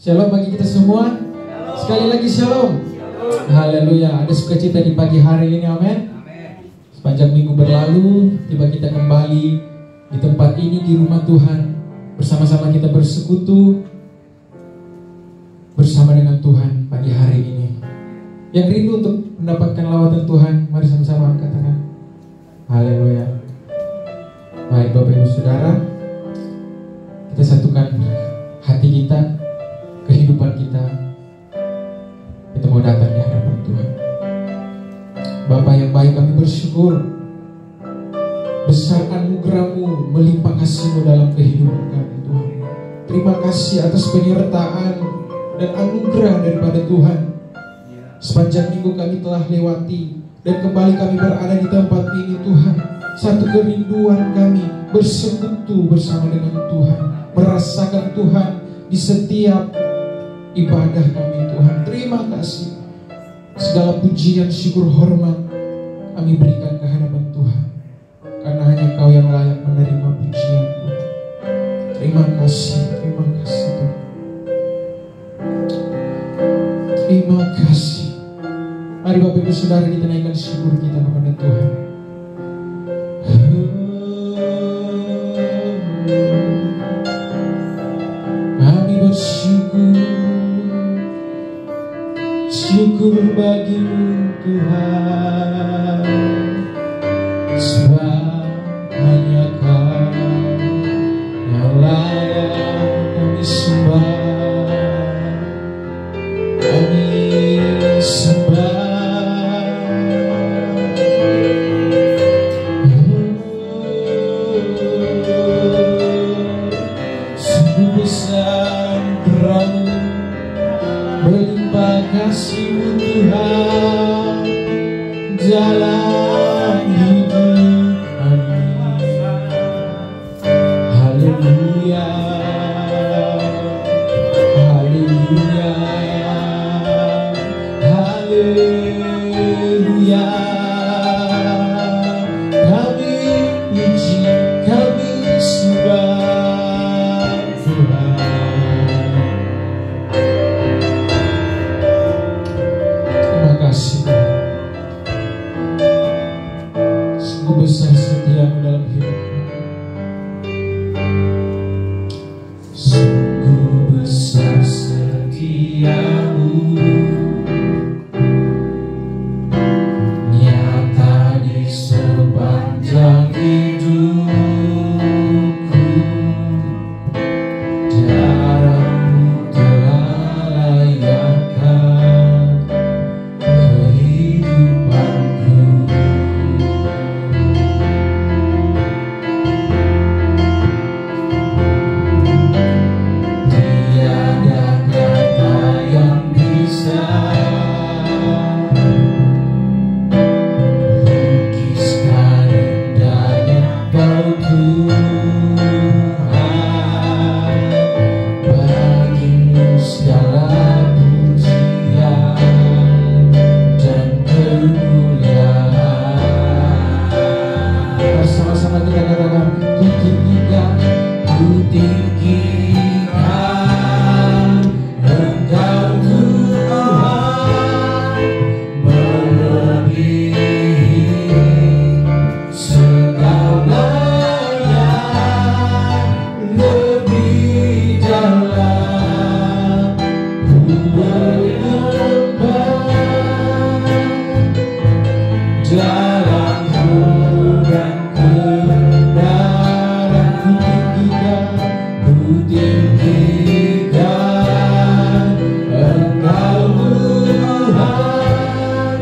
Shalom bagi kita semua. Sekali lagi shalom. Haleluya. Ada sukacita di pagi hari ini, amin. Sepanjang minggu berlalu, tiba kita kembali di tempat ini, di rumah Tuhan. Bersama-sama kita bersekutu bersama dengan Tuhan pagi hari ini. Yang rindu untuk mendapatkan lawatan Tuhan, mari sama-sama angkat tangan. Haleluya. Baik Bapak Ibu Saudara, kita satukan hati kita, kehidupan kita. Kita mau datang di hadapan Tuhan. Bapa yang baik, kami bersyukur besar anugerah-Mu, melimpah kasih-Mu dalam kehidupan kami Tuhan. Terima kasih atas penyertaan dan anugerah daripada Tuhan. Sepanjang minggu kami telah lewati dan kembali kami berada di tempat ini Tuhan. Satu kerinduan kami bersekutu bersama dengan Tuhan, merasakan Tuhan di setiap ibadah kami Tuhan. Terima kasih. Segala pujian, syukur, hormat kami berikan ke hadapan Tuhan, karena hanya Kau yang layak menerima pujian Tuhan. Terima kasih Tuhan. Terima kasih. Mari Bapak Ibu Saudara, kita naikkan syukur kita kepada Tuhan. Kami bersyukur, syukur bagi-Mu Tuhan, sebab hanya Kau yang layak kami sembah, kami sembah. Kasih-Mu Tuhan dalam hidup kami. Haleluya, haleluya, haleluya. Kami puji, kami sembah Tuhan. Sungguh besar setiamu dalam hidupku. Sungguh besar setiamu, nyata di sepanjang hidupku. Darah-Mu telah layakkan kehidupanku. Tiada kata yang bisa lukiskan indahnya Kau Tuhan. Bagi-Mu segala pujian dan kemuliaan. Bersama-sama kita katakan, Ku tinggikan Engkau Tuhan, melebihi segalanya, lebih dalam ku menyembah. Dalam dan kebenaran ku tinggikan Engkau Tuhan,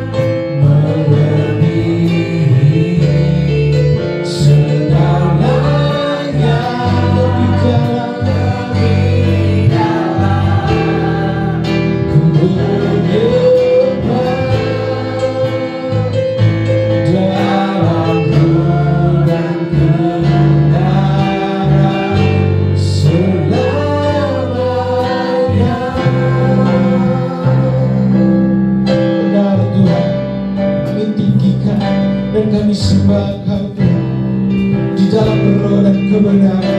melebihi segalanya, lebih dalam ku menyembah. Dalam dan kebenaran selamanya. Benar Tuhan, kami tinggikan dan kami sembah Kau Tuhan di dalam roh dan kebenaran.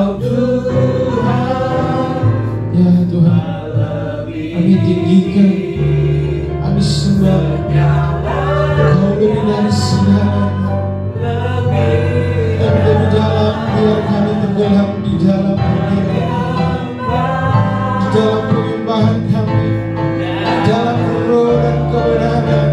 Ya Tuhan, kami tinggikan, kami sembah Kau lebih dari segalanya. Dan lebih dalam, biar kami tenggelam di dalam hadirat, di dalam penyembahan kami, di dalam roh dan kebenaran.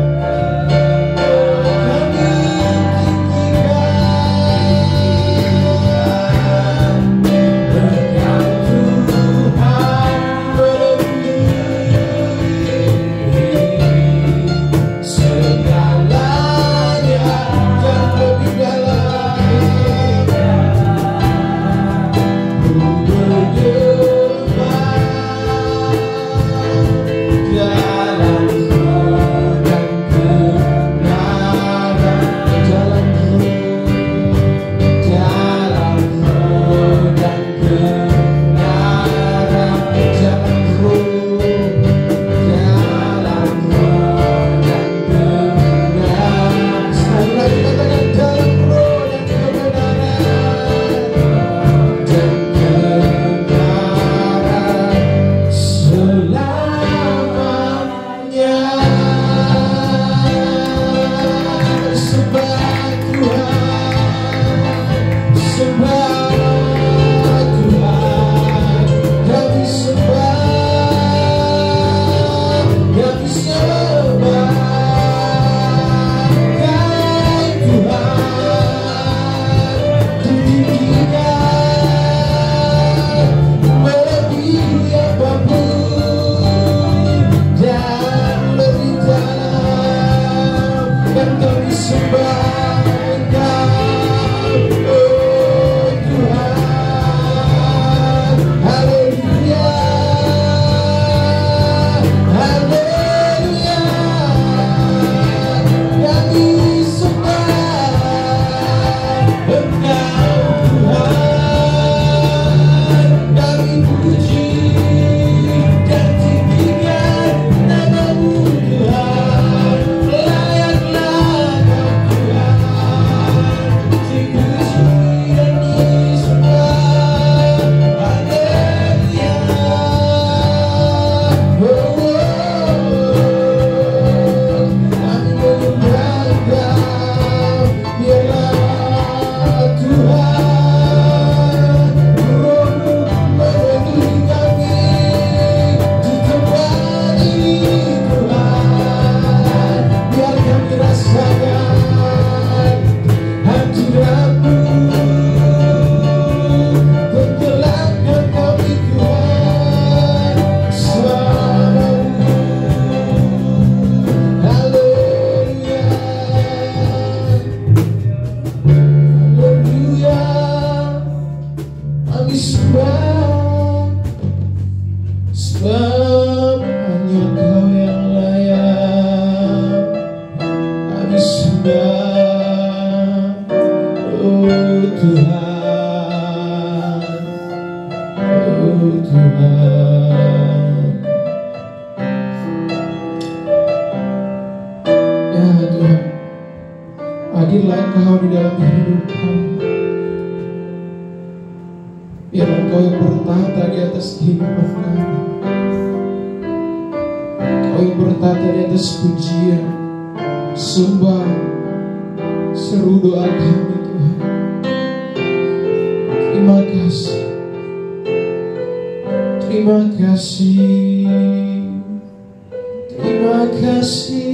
Hadirlah Engkau di dalam hidup kami. Biar Engkau yang bertata di atas kehidupan kami. Engkau yang bertata di atas pujian, sembah, seru doa kami Tuhan. Terima kasih. Terima kasih. Terima kasih.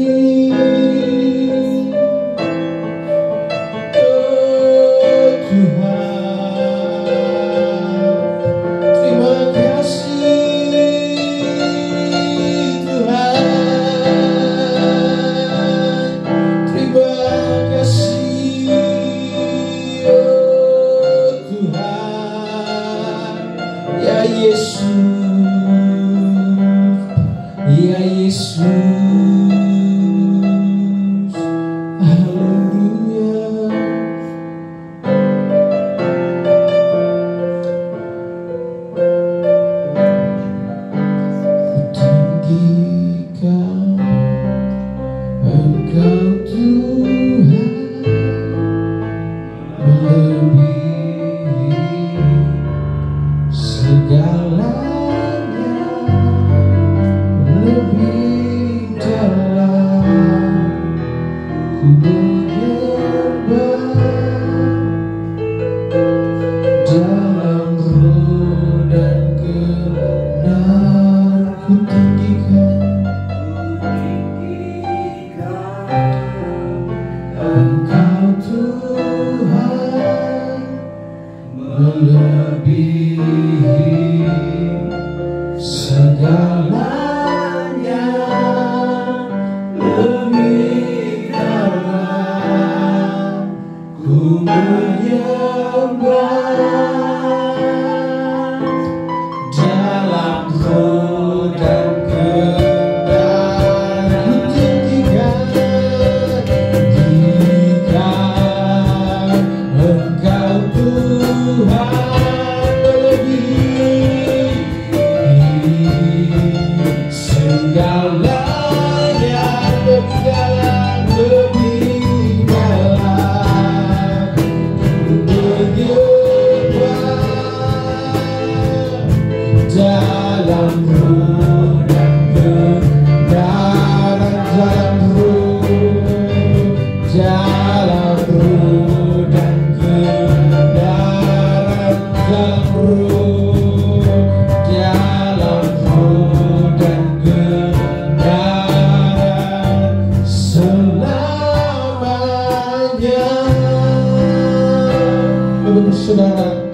Saudara,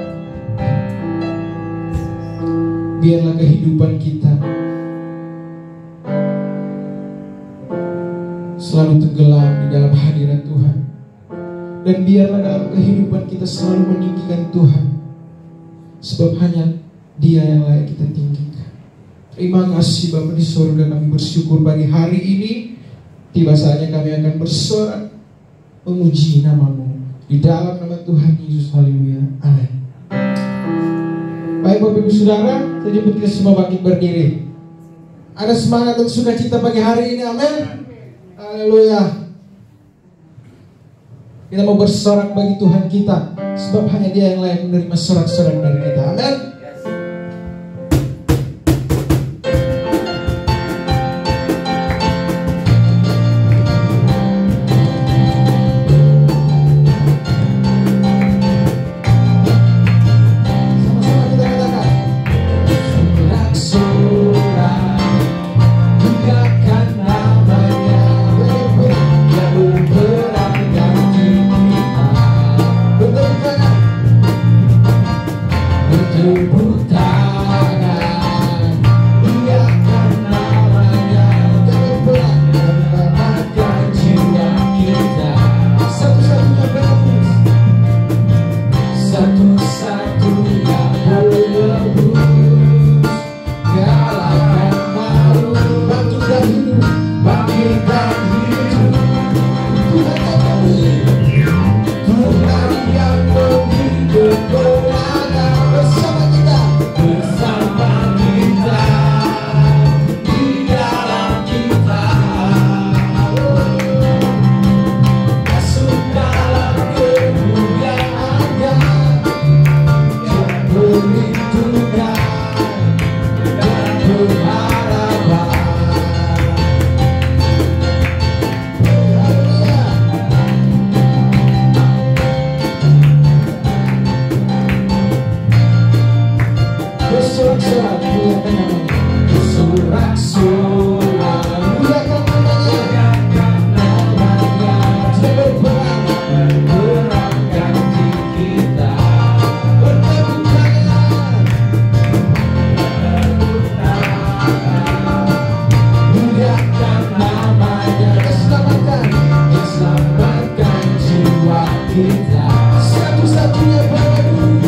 biarlah kehidupan kita selalu tenggelam di dalam hadirat Tuhan, dan biarlah dalam kehidupan kita selalu meninggikan Tuhan, sebab hanya Dia yang layak kita tinggikan. Terima kasih Bapa di surga, kami bersyukur bagi hari ini. Tiba saatnya kami akan bersorak memuji nama-Mu di dalam nama Tuhan Yesus. Haleluya. Amin. Baik Bapak Ibu Saudara, saya jemput kita semua bangkit berdiri. Ada semangat dan sukacita pagi hari ini. Amin. Haleluya. Kita mau bersorak bagi Tuhan kita, sebab hanya Dia yang layak menerima sorak-sorak dari kita. Amin. Satu-satunya penebus,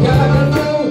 katakan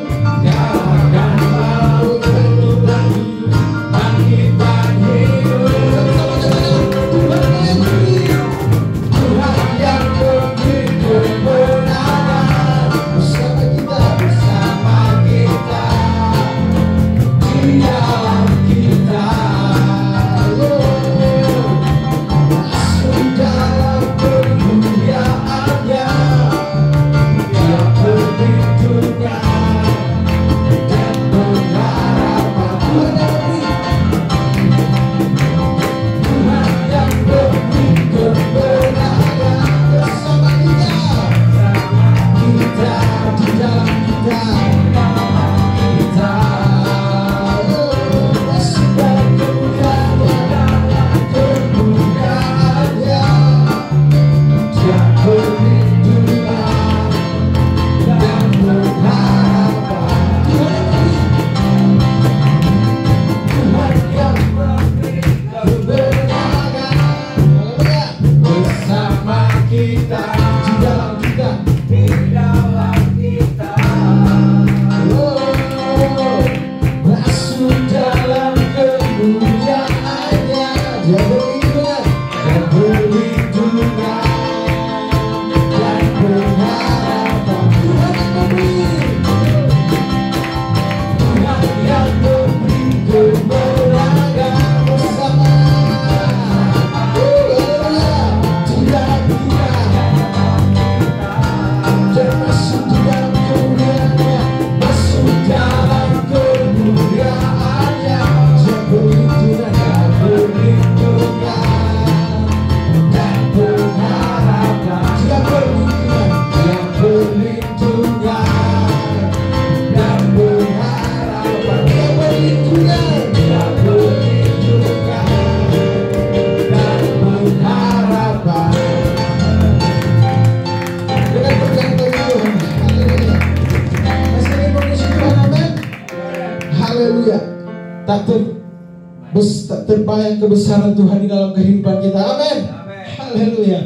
tak terbayang kebesaran Tuhan di dalam kehidupan kita. Amin. Haleluya.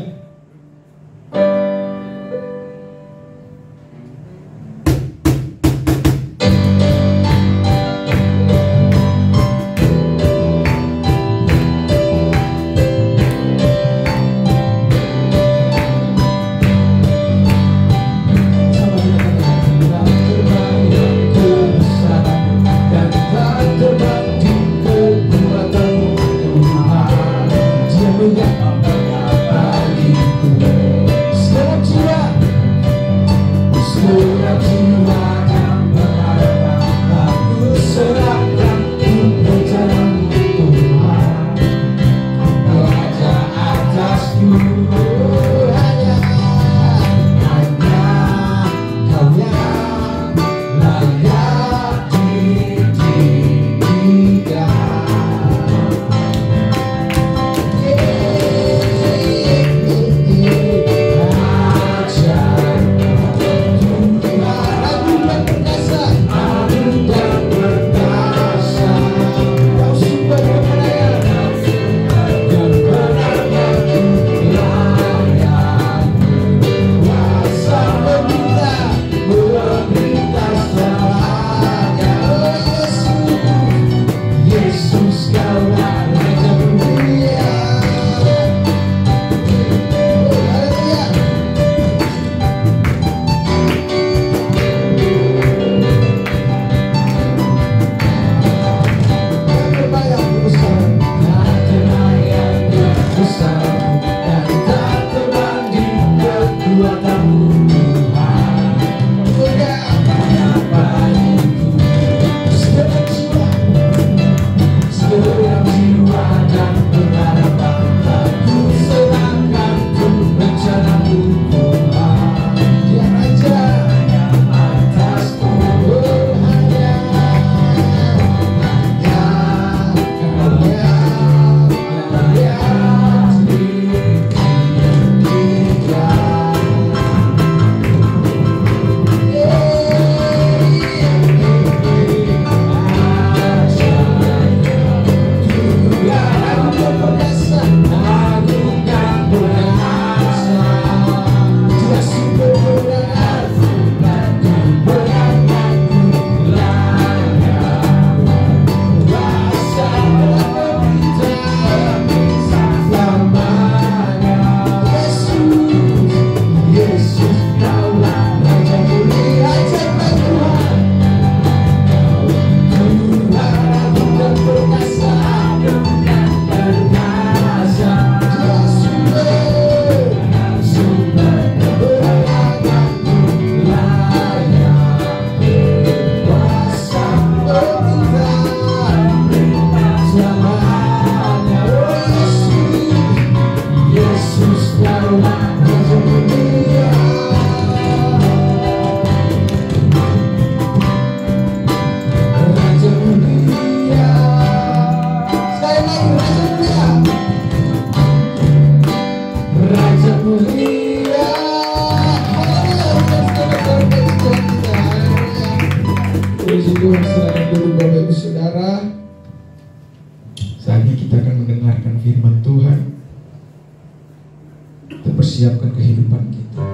Persiapkan kehidupan kita,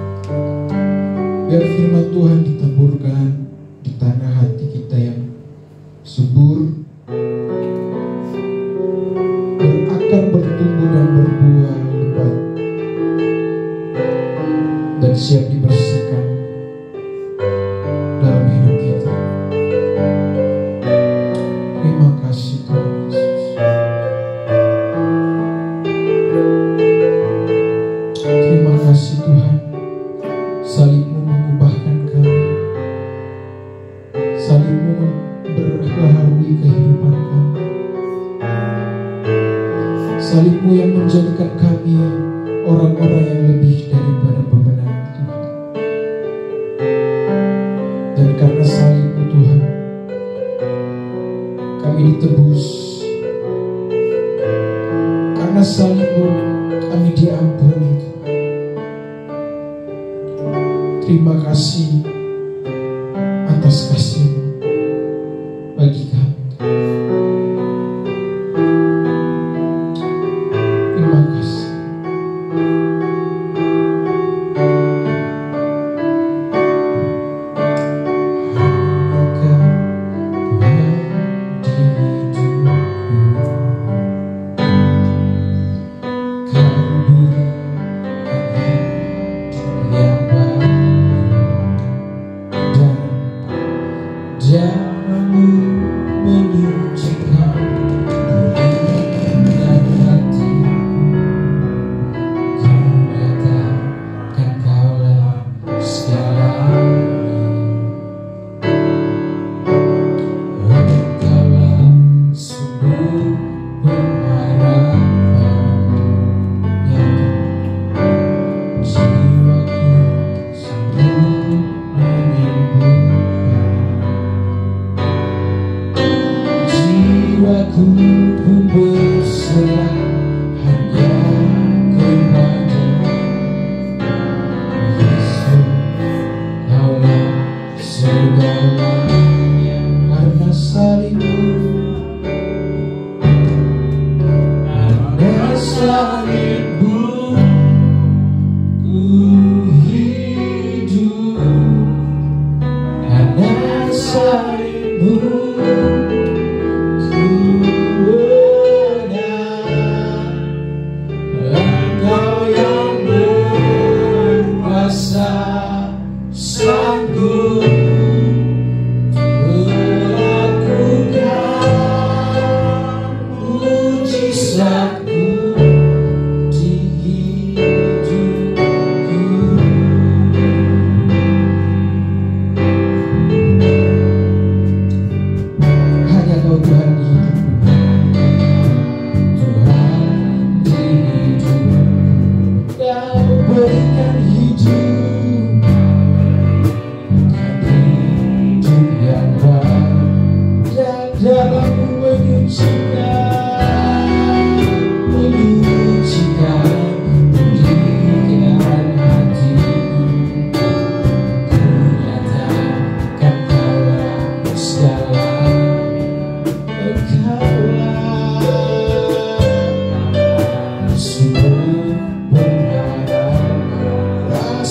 biar firman Tuhan ditaburkan di tanah hati kita yang subur, berakar, bertumbuh dan berbuah lebat, dan siap dibersihkan dalam hidup kita. Terima kasih Tuhan Yesus. Terima kasih Tuhan, salib-Mu mengubahkan kami, salib-Mu memperbaharui kehidupan kami, salib-Mu yang menjadikan kami orang-orang yang lebih daripada pemenang Tuhan. Dan karena salib-Mu Tuhan, kami ditebus, karena salib-Mu kami diampuni. Terima kasih atas kasih-Mu bagi kami.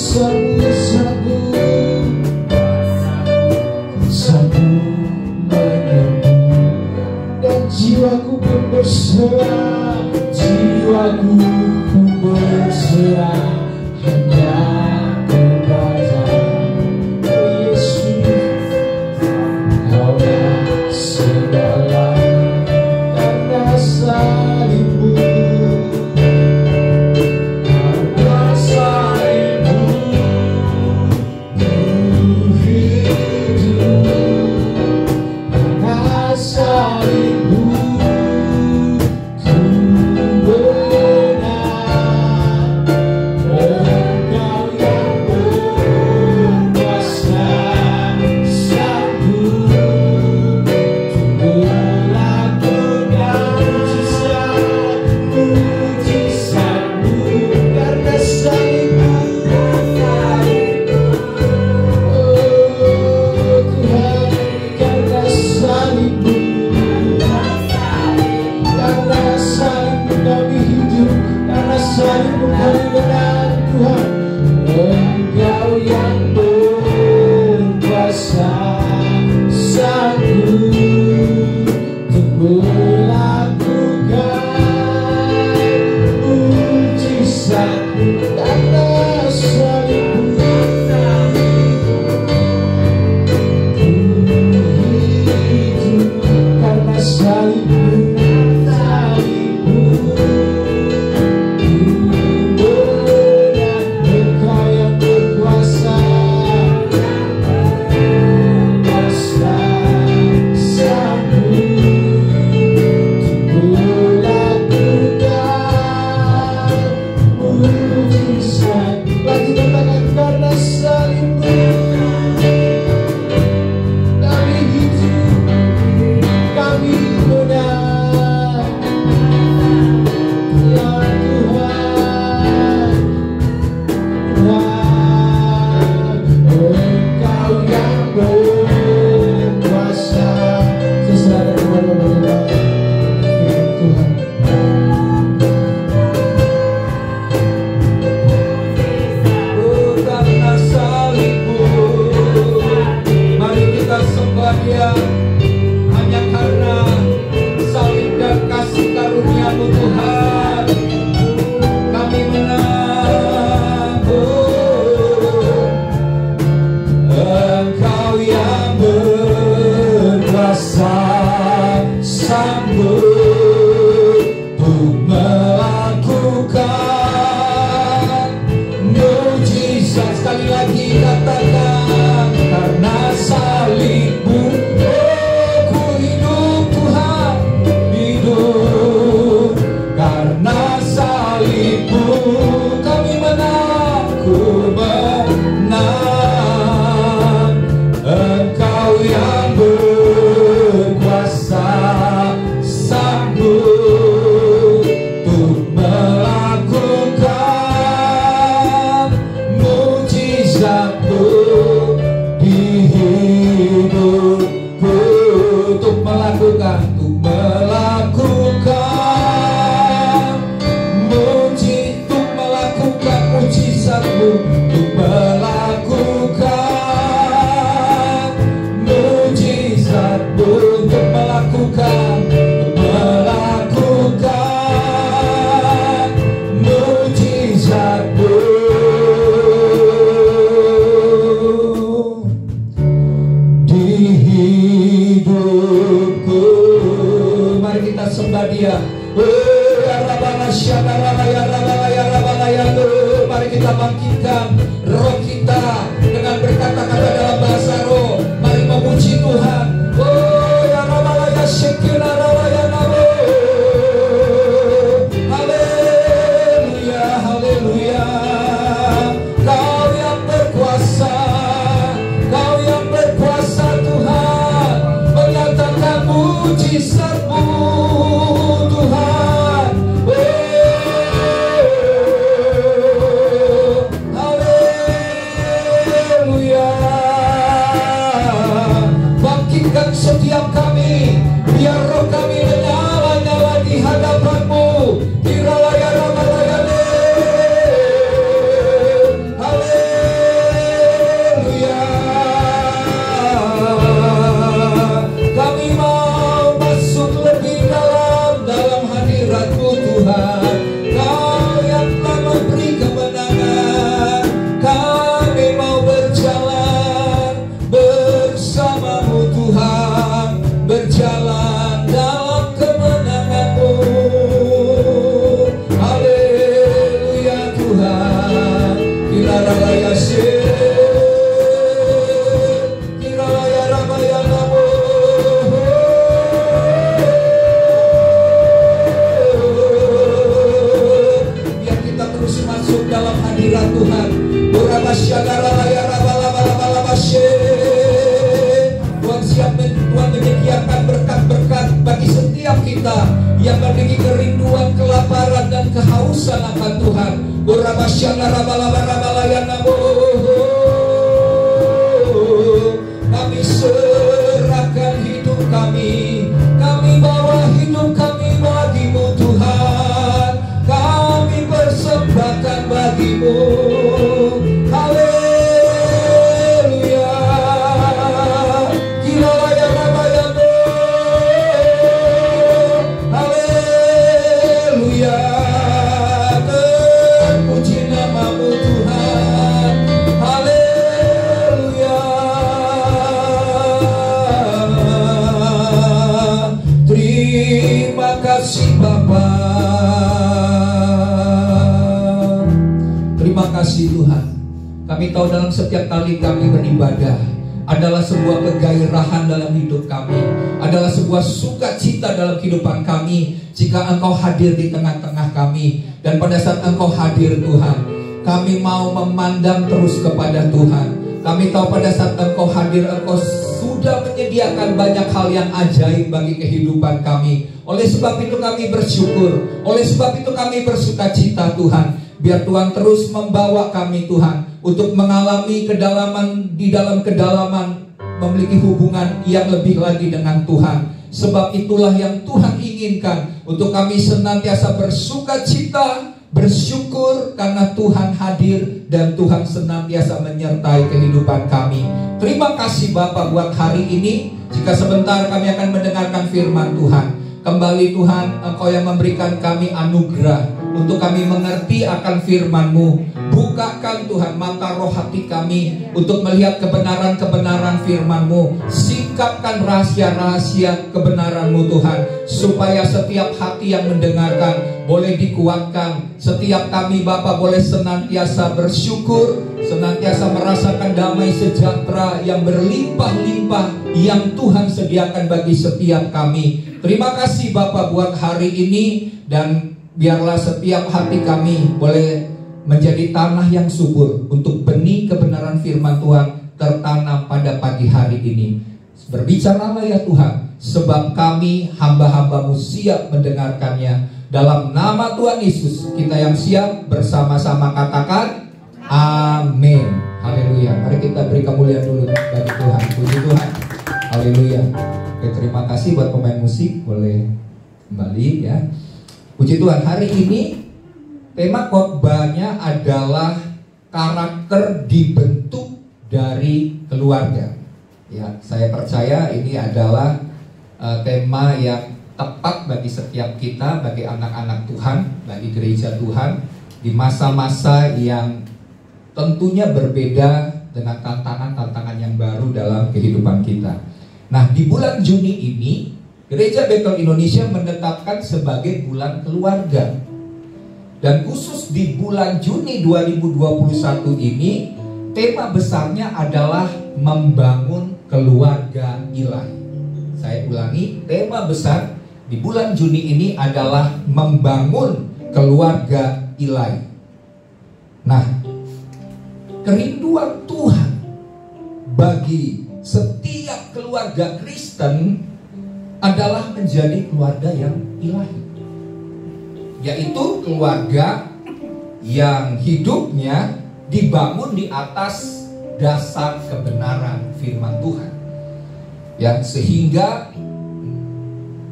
kuasamu sabun menyembuh, dan jiwaku pun berserah, jiwaku pun berserah hanya kepada Yesus. Kaulah segala karena salibmu, karena salibmu ku hidup, karena salibmu ku menang. Engkau yang berkuasa, sanggup melakukan mujizat-mujizat-Mu karena salibmu. Oh Tuhan, karena salibmu, karena salibmu kami hidup, karena salibmu kami menang. Tuhan, Engkau yang berkuasa, sanggup untuk melakukan mujizat karena salibmu. Ku hidup karena salibmu, salibmu. Engkau yang berkuasa, kuasa sanggup melakukan mujizat. Lagi katakan karena salibmu kami hidup, kami menang. Ya Tuhan, Engkau yang berkuasa. Seserah dan kepada Tuhan. Oh, karena salibmu, mari kita sembah Dia. Hanya karena salib dan kasih karunia-Mu Tuhan, kami menang. Oh, Engkau yang berkuasa, sanggup untuk melakukan mujizat. Sekali lagi katakan karena salibmu, oh ku hidup Tuhan, hidup karena salibmu kami menang, ku menang. Engkau yang berkuasa, sanggup untuk melakukan mujizat-Mu di hidupku. Untuk melakukan mujizat-Mu, untuk melakukan mujizat-Mu, untuk melakukan mujizat-Mu di hidupku. Mari kita sembah Dia. Mari kita bangkitkan roh kita dengan berkata-kata dalam bahasa roh. Mari memuji Tuhan. Oh ya Rabbana Shekina Rabbana. Haleluya, haleluya. Kau yang berkuasa, Kau yang berkuasa Tuhan, menyatakan mujizat-Mu Tuhan. Haleluya. Bangkitkan setiap kami, biar roh kami menyala-nyala di hadapan-Mu. Haleluya. urusan akan Tuhan. Kami serahkan hidup kami, kami bawa hidup kami bagimu Tuhan, kami persembahkan bagimu. Haleluya. Kilolaya rabayano. Haleluya. Terpuji namamu Tuhan. Haleluya. Terima kasih Bapa. Terima kasih Tuhan. Kami tahu dalam setiap kali kami beribadah adalah sebuah kegairahan dalam hidup kami, adalah sebuah sukacita dalam kehidupan kami jika Engkau hadir di tengah-tengah kami. Dan pada saat Engkau hadir Tuhan, kami mau memandang terus kepada Tuhan. Kami tahu pada saat Engkau hadir, Engkau sudah menyediakan banyak hal yang ajaib bagi kehidupan kami. Oleh sebab itu kami bersyukur, oleh sebab itu kami bersukacita Tuhan. Biar Tuhan terus membawa kami Tuhan untuk mengalami kedalaman, di dalam kedalaman memiliki hubungan yang lebih lagi dengan Tuhan. Sebab itulah yang Tuhan inginkan, untuk kami senantiasa bersukacita, bersyukur karena Tuhan hadir dan Tuhan senantiasa menyertai kehidupan kami. Terima kasih Bapa buat hari ini. Jika sebentar kami akan mendengarkan firman Tuhan, kembali Tuhan, Engkau yang memberikan kami anugerah untuk kami mengerti akan firman-Mu. Bukakan Tuhan mata roh hati kami untuk melihat kebenaran-kebenaran firman-Mu. Singkapkan rahasia-rahasia kebenaran-Mu Tuhan, supaya setiap hati yang mendengarkan boleh dikuatkan. Setiap kami Bapa boleh senantiasa bersyukur, senantiasa merasakan damai sejahtera yang berlimpah-limpah yang Tuhan sediakan bagi setiap kami. Terima kasih Bapa buat hari ini, dan biarlah setiap hati kami boleh menjadi tanah yang subur untuk benih kebenaran firman Tuhan tertanam pada pagi hari ini. Berbicaralah ya Tuhan, sebab kami hamba-hamba-Mu siap mendengarkannya. Dalam nama Tuhan Yesus kita yang siap bersama-sama katakan amin. Haleluya. Mari kita beri kemuliaan dulu bagi Tuhan. Puji Tuhan. Haleluya. Oke, terima kasih buat pemain musik, boleh kembali ya. Puji Tuhan. Hari ini tema khotbahnya adalah karakter dibentuk dari keluarga. Ya, saya percaya ini adalah tema yang tepat bagi setiap kita, bagi anak-anak Tuhan, bagi gereja Tuhan di masa-masa yang tentunya berbeda dengan tantangan-tantangan yang baru dalam kehidupan kita. Nah, di bulan Juni ini Gereja Betel Indonesia menetapkan sebagai bulan keluarga. Dan khusus di bulan Juni 2021 ini, tema besarnya adalah membangun keluarga ilahi. Saya ulangi, tema besar di bulan Juni ini adalah membangun keluarga ilahi. Nah, kerinduan Tuhan bagi setiap keluarga Kristen adalah menjadi keluarga yang ilahi, yaitu keluarga yang hidupnya dibangun di atas dasar kebenaran firman Tuhan, ya, sehingga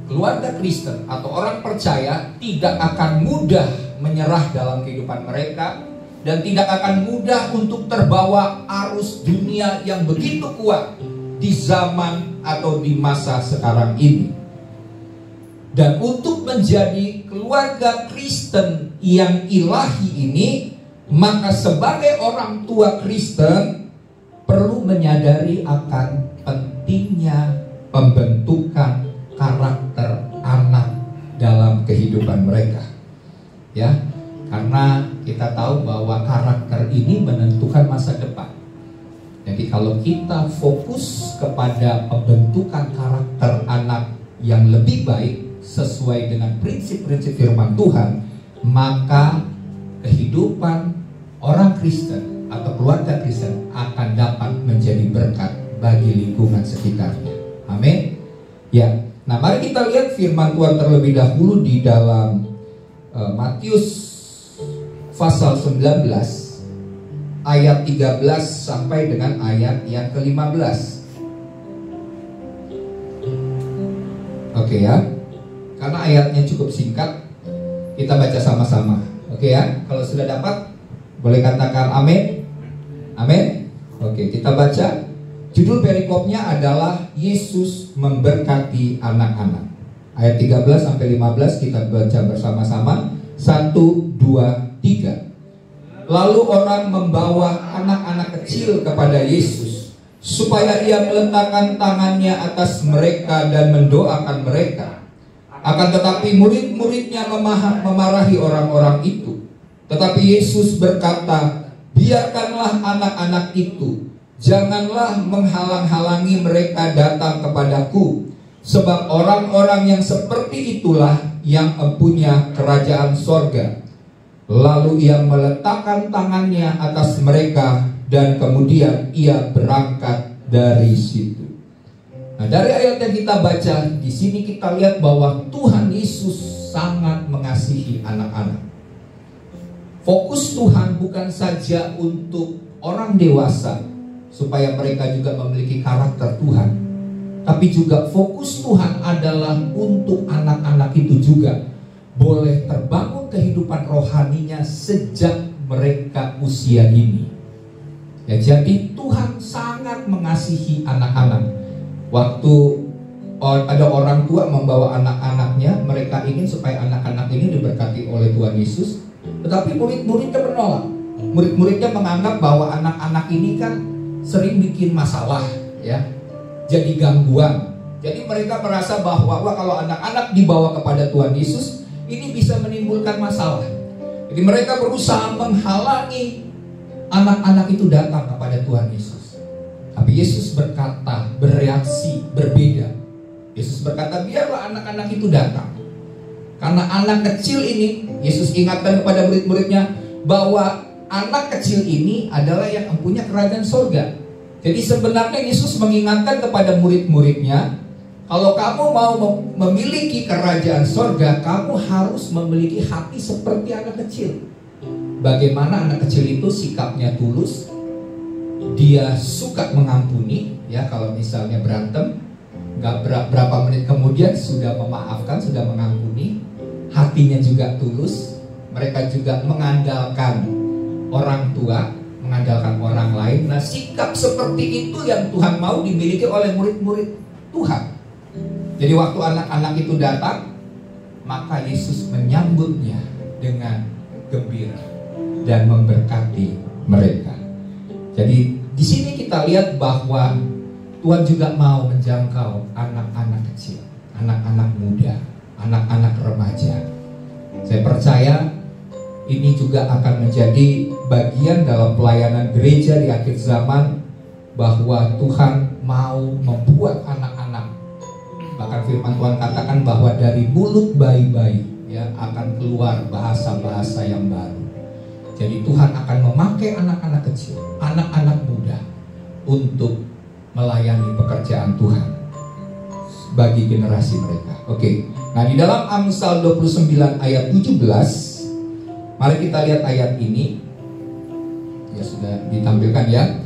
keluarga Kristen atau orang percaya tidak akan mudah menyerah dalam kehidupan mereka, dan tidak akan mudah untuk terbawa arus dunia yang begitu kuat di zaman atau di masa sekarang ini. Dan untuk menjadi keluarga Kristen yang ilahi ini, maka sebagai orang tua Kristen perlu menyadari akan pentingnya pembentukan karakter anak dalam kehidupan mereka. Ya, karena kita tahu bahwa karakter ini menentukan masa depan. Jadi kalau kita fokus kepada pembentukan karakter anak yang lebih baik sesuai dengan prinsip-prinsip firman Tuhan, maka kehidupan orang Kristen atau keluarga Kristen akan dapat menjadi berkat bagi lingkungan sekitarnya. Amin. Ya, nah mari kita lihat firman Tuhan terlebih dahulu di dalam Matius pasal 19 ayat 13 sampai dengan ayat yang ke-15. Oke ya, karena ayatnya cukup singkat, kita baca sama-sama. Oke ya, kalau sudah dapat boleh katakan amin. Amin. Oke, kita baca. Judul perikopnya adalah Yesus memberkati anak-anak. Ayat 13 sampai 15 kita baca bersama-sama. 1, 2, 3. Lalu orang membawa anak-anak kecil kepada Yesus supaya ia meletakkan tangannya atas mereka dan mendoakan mereka. Akan tetapi murid-muridnya memarahi orang-orang itu. Tetapi Yesus berkata, biarkanlah anak-anak itu, janganlah menghalang-halangi mereka datang kepadaku, sebab orang-orang yang seperti itulah yang empunya kerajaan sorga. Lalu ia meletakkan tangannya atas mereka dan kemudian ia berangkat dari situ. Nah, dari ayat yang kita baca di sini kita lihat bahwa Tuhan Yesus sangat mengasihi anak-anak. Fokus Tuhan bukan saja untuk orang dewasa supaya mereka juga memiliki karakter Tuhan, tapi juga fokus Tuhan adalah untuk anak-anak itu juga boleh terbangun kehidupan rohaninya sejak mereka usia dini. Ya, jadi Tuhan sangat mengasihi anak-anak. Waktu ada orang tua membawa anak-anaknya, mereka ingin supaya anak-anak ini diberkati oleh Tuhan Yesus. Tetapi murid-muridnya menolak. Murid-muridnya menganggap bahwa anak-anak ini kan sering bikin masalah, ya, jadi gangguan. Jadi mereka merasa bahwa kalau anak-anak dibawa kepada Tuhan Yesus, ini bisa menimbulkan masalah. Jadi mereka berusaha menghalangi anak-anak itu datang kepada Tuhan Yesus. Tapi Yesus berkata, bereaksi berbeda. Yesus berkata, biarlah anak-anak itu datang. Karena anak kecil ini, Yesus ingatkan kepada murid-muridnya bahwa anak kecil ini adalah yang mempunyai kerajaan sorga. Jadi sebenarnya Yesus mengingatkan kepada murid-muridnya, kalau kamu mau memiliki kerajaan sorga, kamu harus memiliki hati seperti anak kecil. Bagaimana anak kecil itu sikapnya tulus, dia suka mengampuni, ya, kalau misalnya berantem, gak berapa menit kemudian sudah memaafkan, sudah mengampuni. Hatinya juga tulus. Mereka juga mengandalkan orang tua, mengandalkan orang lain. Nah, sikap seperti itu yang Tuhan mau dimiliki oleh murid-murid Tuhan. Jadi waktu anak-anak itu datang, maka Yesus menyambutnya dengan gembira dan memberkati mereka. Jadi di sini kita lihat bahwa Tuhan juga mau menjangkau anak-anak kecil, anak-anak muda, anak-anak remaja. Saya percaya ini juga akan menjadi bagian dalam pelayanan gereja di akhir zaman, bahwa Tuhan mau membuat anak-anak, bahkan firman Tuhan katakan bahwa dari mulut bayi-bayi, ya, akan keluar bahasa-bahasa yang baru. Jadi Tuhan akan memakai anak-anak kecil, anak-anak muda untuk melayani pekerjaan Tuhan bagi generasi mereka. Oke. Nah, di dalam Amsal 29 ayat 17, mari kita lihat ayat ini. Ya, sudah ditampilkan, ya.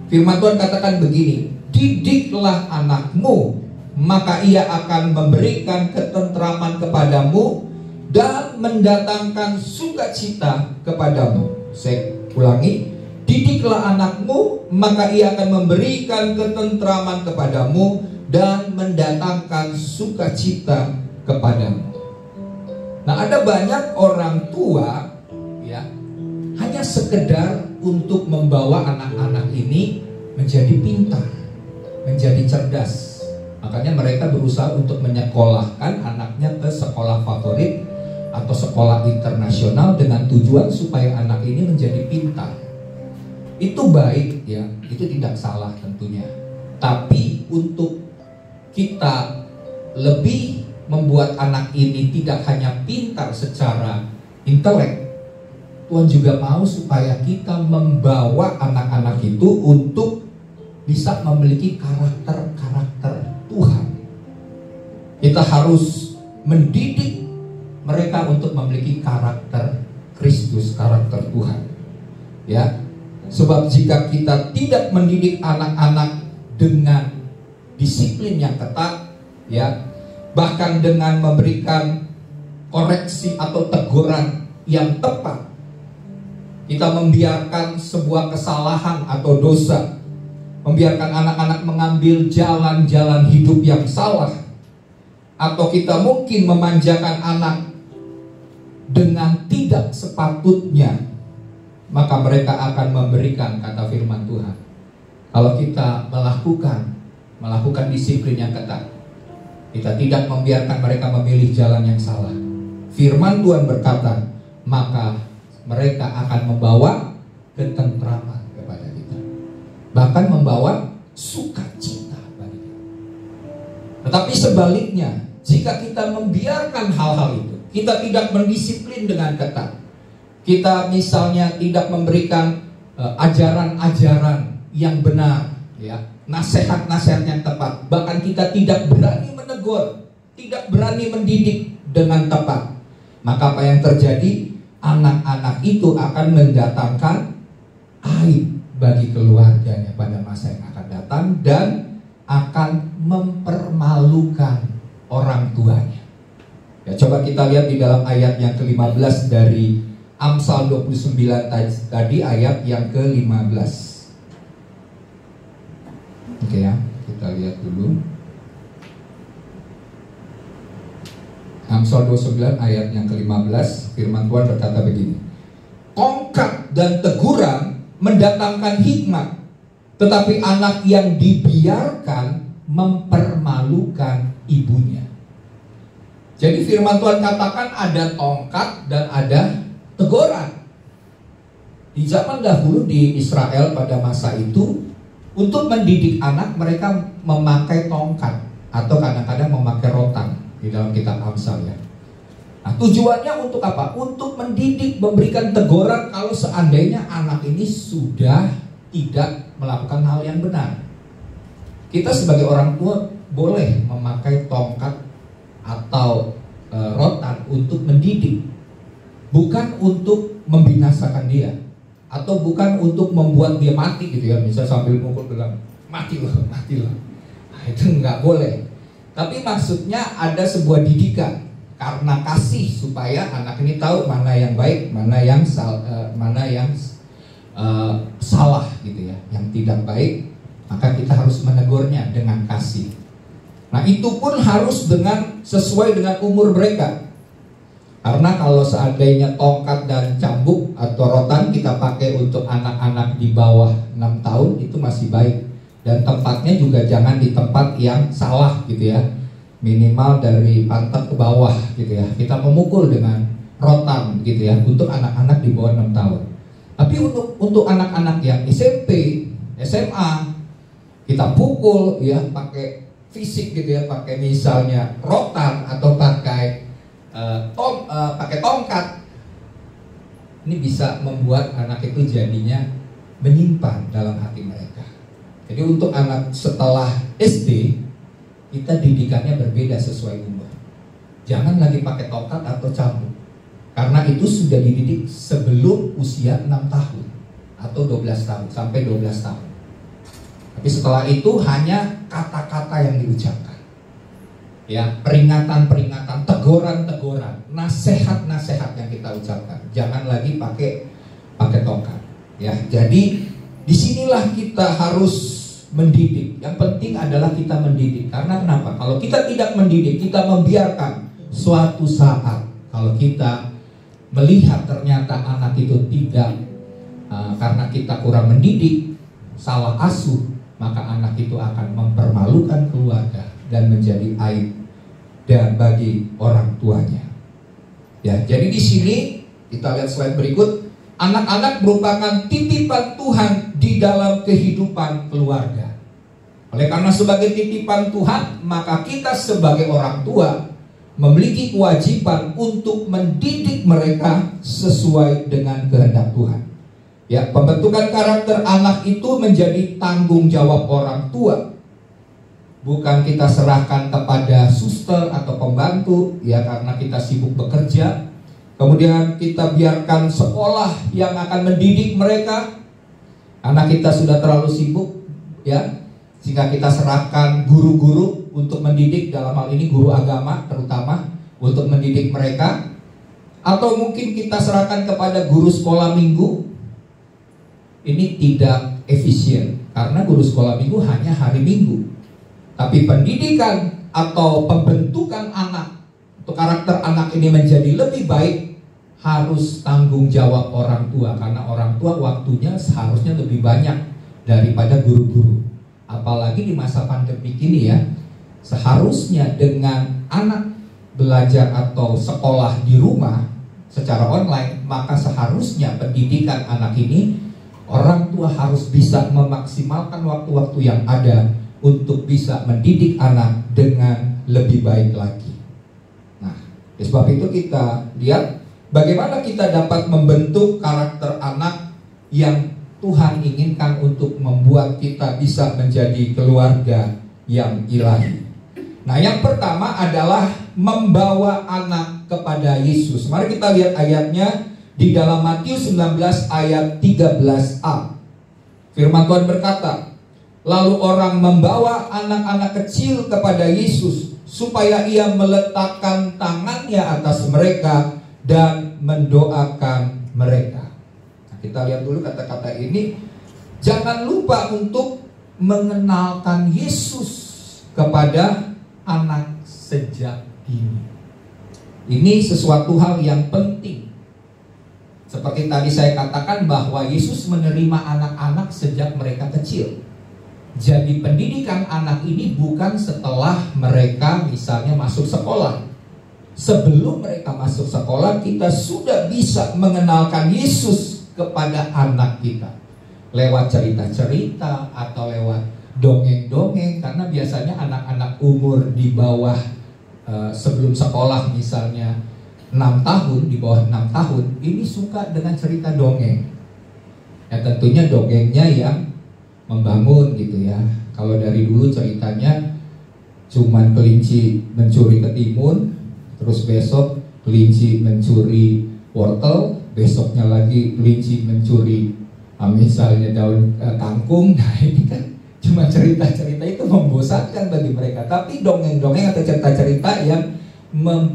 Firman Tuhan katakan begini, didiklah anakmu, maka ia akan memberikan ketentraman kepadamu dan mendatangkan sukacita kepadamu. Saya ulangi, didiklah anakmu, maka ia akan memberikan ketentraman kepadamu dan mendatangkan sukacita kepadamu. Nah, ada banyak orang tua, ya, hanya sekedar untuk membawa anak-anak ini menjadi pintar, menjadi cerdas. Makanya mereka berusaha untuk menyekolahkan anaknya ke sekolah favorit atau sekolah internasional dengan tujuan supaya anak ini menjadi pintar. Itu baik, ya, itu tidak salah tentunya. Tapi untuk kita lebih membuat anak ini tidak hanya pintar secara intelek, Tuhan juga mau supaya kita membawa anak-anak itu untuk bisa memiliki karakter-karakter Tuhan. Kita harus mendidik mereka untuk memiliki karakter Kristus, karakter Tuhan. Ya. Sebab jika kita tidak mendidik anak-anak dengan disiplin yang ketat, ya, bahkan dengan memberikan koreksi atau teguran yang tepat, kita membiarkan sebuah kesalahan atau dosa, membiarkan anak-anak mengambil jalan-jalan hidup yang salah, atau kita mungkin memanjakan anak dengan tidak sepatutnya, maka mereka akan memberikan, kata firman Tuhan, kalau kita melakukan disiplin yang ketat, kita tidak membiarkan mereka memilih jalan yang salah, firman Tuhan berkata, maka mereka akan membawa ketentraman kepada kita, bahkan membawa sukacita bagi kita. Tetapi sebaliknya, jika kita membiarkan hal-hal itu, kita tidak mendisiplin dengan ketat, kita misalnya tidak memberikan ajaran-ajaran yang benar, ya, nasihat-nasihat yang tepat, bahkan kita tidak berani menegur, tidak berani mendidik dengan tepat, maka apa yang terjadi? Anak-anak itu akan mendatangkan aib bagi keluarganya pada masa yang akan datang, dan akan mempermalukan orang tuanya. Ya, coba kita lihat di dalam ayat yang ke-15 dari Amsal 29 tadi, ayat yang ke-15. Oke ya, kita lihat dulu. Amsal 29 ayat yang ke-15, firman Tuhan berkata begini: tongkat dan teguran mendatangkan hikmat, tetapi anak yang dibiarkan mempermalukan ibunya. Jadi firman Tuhan katakan ada tongkat dan ada teguran. Di zaman dahulu di Israel pada masa itu, untuk mendidik anak mereka memakai tongkat atau kadang-kadang memakai rotan di dalam kitab Amsal, ya. Nah, tujuannya untuk apa? Untuk mendidik, memberikan teguran kalau seandainya anak ini sudah tidak melakukan hal yang benar. Kita sebagai orang tua boleh memakai tongkat atau rotan untuk mendidik, bukan untuk membinasakan dia, atau bukan untuk membuat dia mati gitu ya, misal sambil mukul bilang mati loh. Nah, itu nggak boleh. Tapi maksudnya ada sebuah didikan karena kasih, supaya anak ini tahu mana yang baik, mana yang salah gitu ya, yang tidak baik, maka kita harus menegurnya dengan kasih. Nah, itu pun harus sesuai dengan umur mereka. Karena kalau seandainya tongkat dan cambuk atau rotan kita pakai untuk anak-anak di bawah 6 tahun, itu masih baik. Dan tempatnya juga jangan di tempat yang salah gitu ya, minimal dari pantat ke bawah gitu ya. Kita memukul dengan rotan gitu ya, untuk anak-anak di bawah 6 tahun. Tapi untuk anak-anak yang SMP, SMA, kita pukul ya pakai fisik gitu ya, pakai misalnya rotan atau pakai pakai tongkat. Ini bisa membuat anak itu jadinya menyimpan dalam hati mereka. Jadi untuk anak setelah SD, kita didikannya berbeda sesuai umur. Jangan lagi pakai tongkat atau cambuk, karena itu sudah dididik sebelum usia 6 tahun atau 12 tahun sampai 12 tahun. Tapi setelah itu hanya kata-kata yang diucapkan, ya, peringatan-peringatan, teguran-teguran, nasihat-nasihat yang kita ucapkan. Jangan lagi pakai tongkat, ya. Jadi disinilah kita harus mendidik. Yang penting adalah kita mendidik. Karena kenapa? Kalau kita tidak mendidik, kita membiarkan suatu saat kalau kita melihat ternyata anak itu tidak, karena kita kurang mendidik, salah asuh, maka anak itu akan mempermalukan keluarga dan menjadi aib dan bagi orang tuanya. Ya, jadi di sini kita lihat slide berikut. Anak-anak merupakan titipan Tuhan di dalam kehidupan keluarga. Oleh karena sebagai titipan Tuhan, maka kita sebagai orang tua memiliki kewajiban untuk mendidik mereka sesuai dengan kehendak Tuhan. Ya, pembentukan karakter anak itu menjadi tanggung jawab orang tua. Bukan kita serahkan kepada suster atau pembantu, ya, karena kita sibuk bekerja. Kemudian kita biarkan sekolah yang akan mendidik mereka. Anak kita sudah terlalu sibuk, ya, sehingga kita serahkan guru-guru untuk mendidik, dalam hal ini guru agama terutama, untuk mendidik mereka. Atau mungkin kita serahkan kepada guru sekolah minggu. Ini tidak efisien, karena guru sekolah minggu hanya hari Minggu. Tapi pendidikan atau pembentukan anak, untuk karakter anak ini menjadi lebih baik, harus tanggung jawab orang tua. Karena orang tua waktunya seharusnya lebih banyak daripada guru-guru. Apalagi di masa pandemi ini ya, seharusnya dengan anak belajar atau sekolah di rumah secara online, maka seharusnya pendidikan anak ini orang tua harus bisa memaksimalkan waktu-waktu yang ada untuk bisa mendidik anak dengan lebih baik lagi. Nah, sebab itu kita lihat bagaimana kita dapat membentuk karakter anak yang Tuhan inginkan untuk membuat kita bisa menjadi keluarga yang ilahi. Nah, yang pertama adalah membawa anak kepada Yesus. Mari kita lihat ayatnya di dalam Matius 19 ayat 13a. Firman Tuhan berkata, lalu orang membawa anak-anak kecil kepada Yesus supaya ia meletakkan tangannya atas mereka dan mendoakan mereka. Nah, kita lihat dulu kata-kata ini. Jangan lupa untuk mengenalkan Yesus kepada anak sejak dini. Ini sesuatu hal yang penting. Seperti tadi saya katakan bahwa Yesus menerima anak-anak sejak mereka kecil. Jadi pendidikan anak ini bukan setelah mereka misalnya masuk sekolah. Sebelum mereka masuk sekolah, kita sudah bisa mengenalkan Yesus kepada anak kita. Lewat cerita-cerita atau lewat dongeng-dongeng. Karena biasanya anak-anak umur di bawah sebelum sekolah misalnya 6 tahun, di bawah 6 tahun, ini suka dengan cerita dongeng. Ya tentunya dongengnya yang membangun gitu ya. Kalau dari dulu ceritanya cuman kelinci mencuri ketimun, terus besok kelinci mencuri wortel, besoknya lagi kelinci mencuri misalnya daun kangkung. Nah ini kan cuma cerita-cerita, itu membosankan bagi mereka. Tapi dongeng-dongeng atau cerita-cerita yang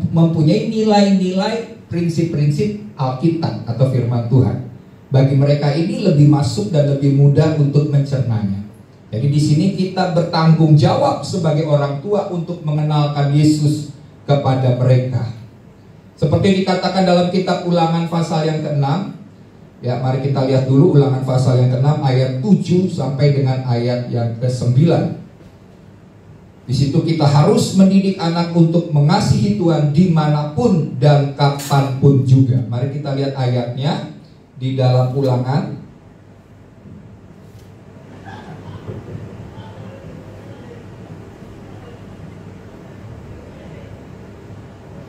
mempunyai nilai-nilai prinsip-prinsip Alkitab atau firman Tuhan, bagi mereka ini lebih masuk dan lebih mudah untuk mencernanya. Jadi di sini kita bertanggung jawab sebagai orang tua untuk mengenalkan Yesus kepada mereka. Seperti dikatakan dalam kitab Ulangan pasal yang ke-6. Ya, mari kita lihat dulu Ulangan pasal yang ke-6 ayat 7 sampai dengan ayat yang ke-9. Di situ kita harus mendidik anak untuk mengasihi Tuhan dimanapun dan kapanpun juga. Mari kita lihat ayatnya di dalam Ulangan.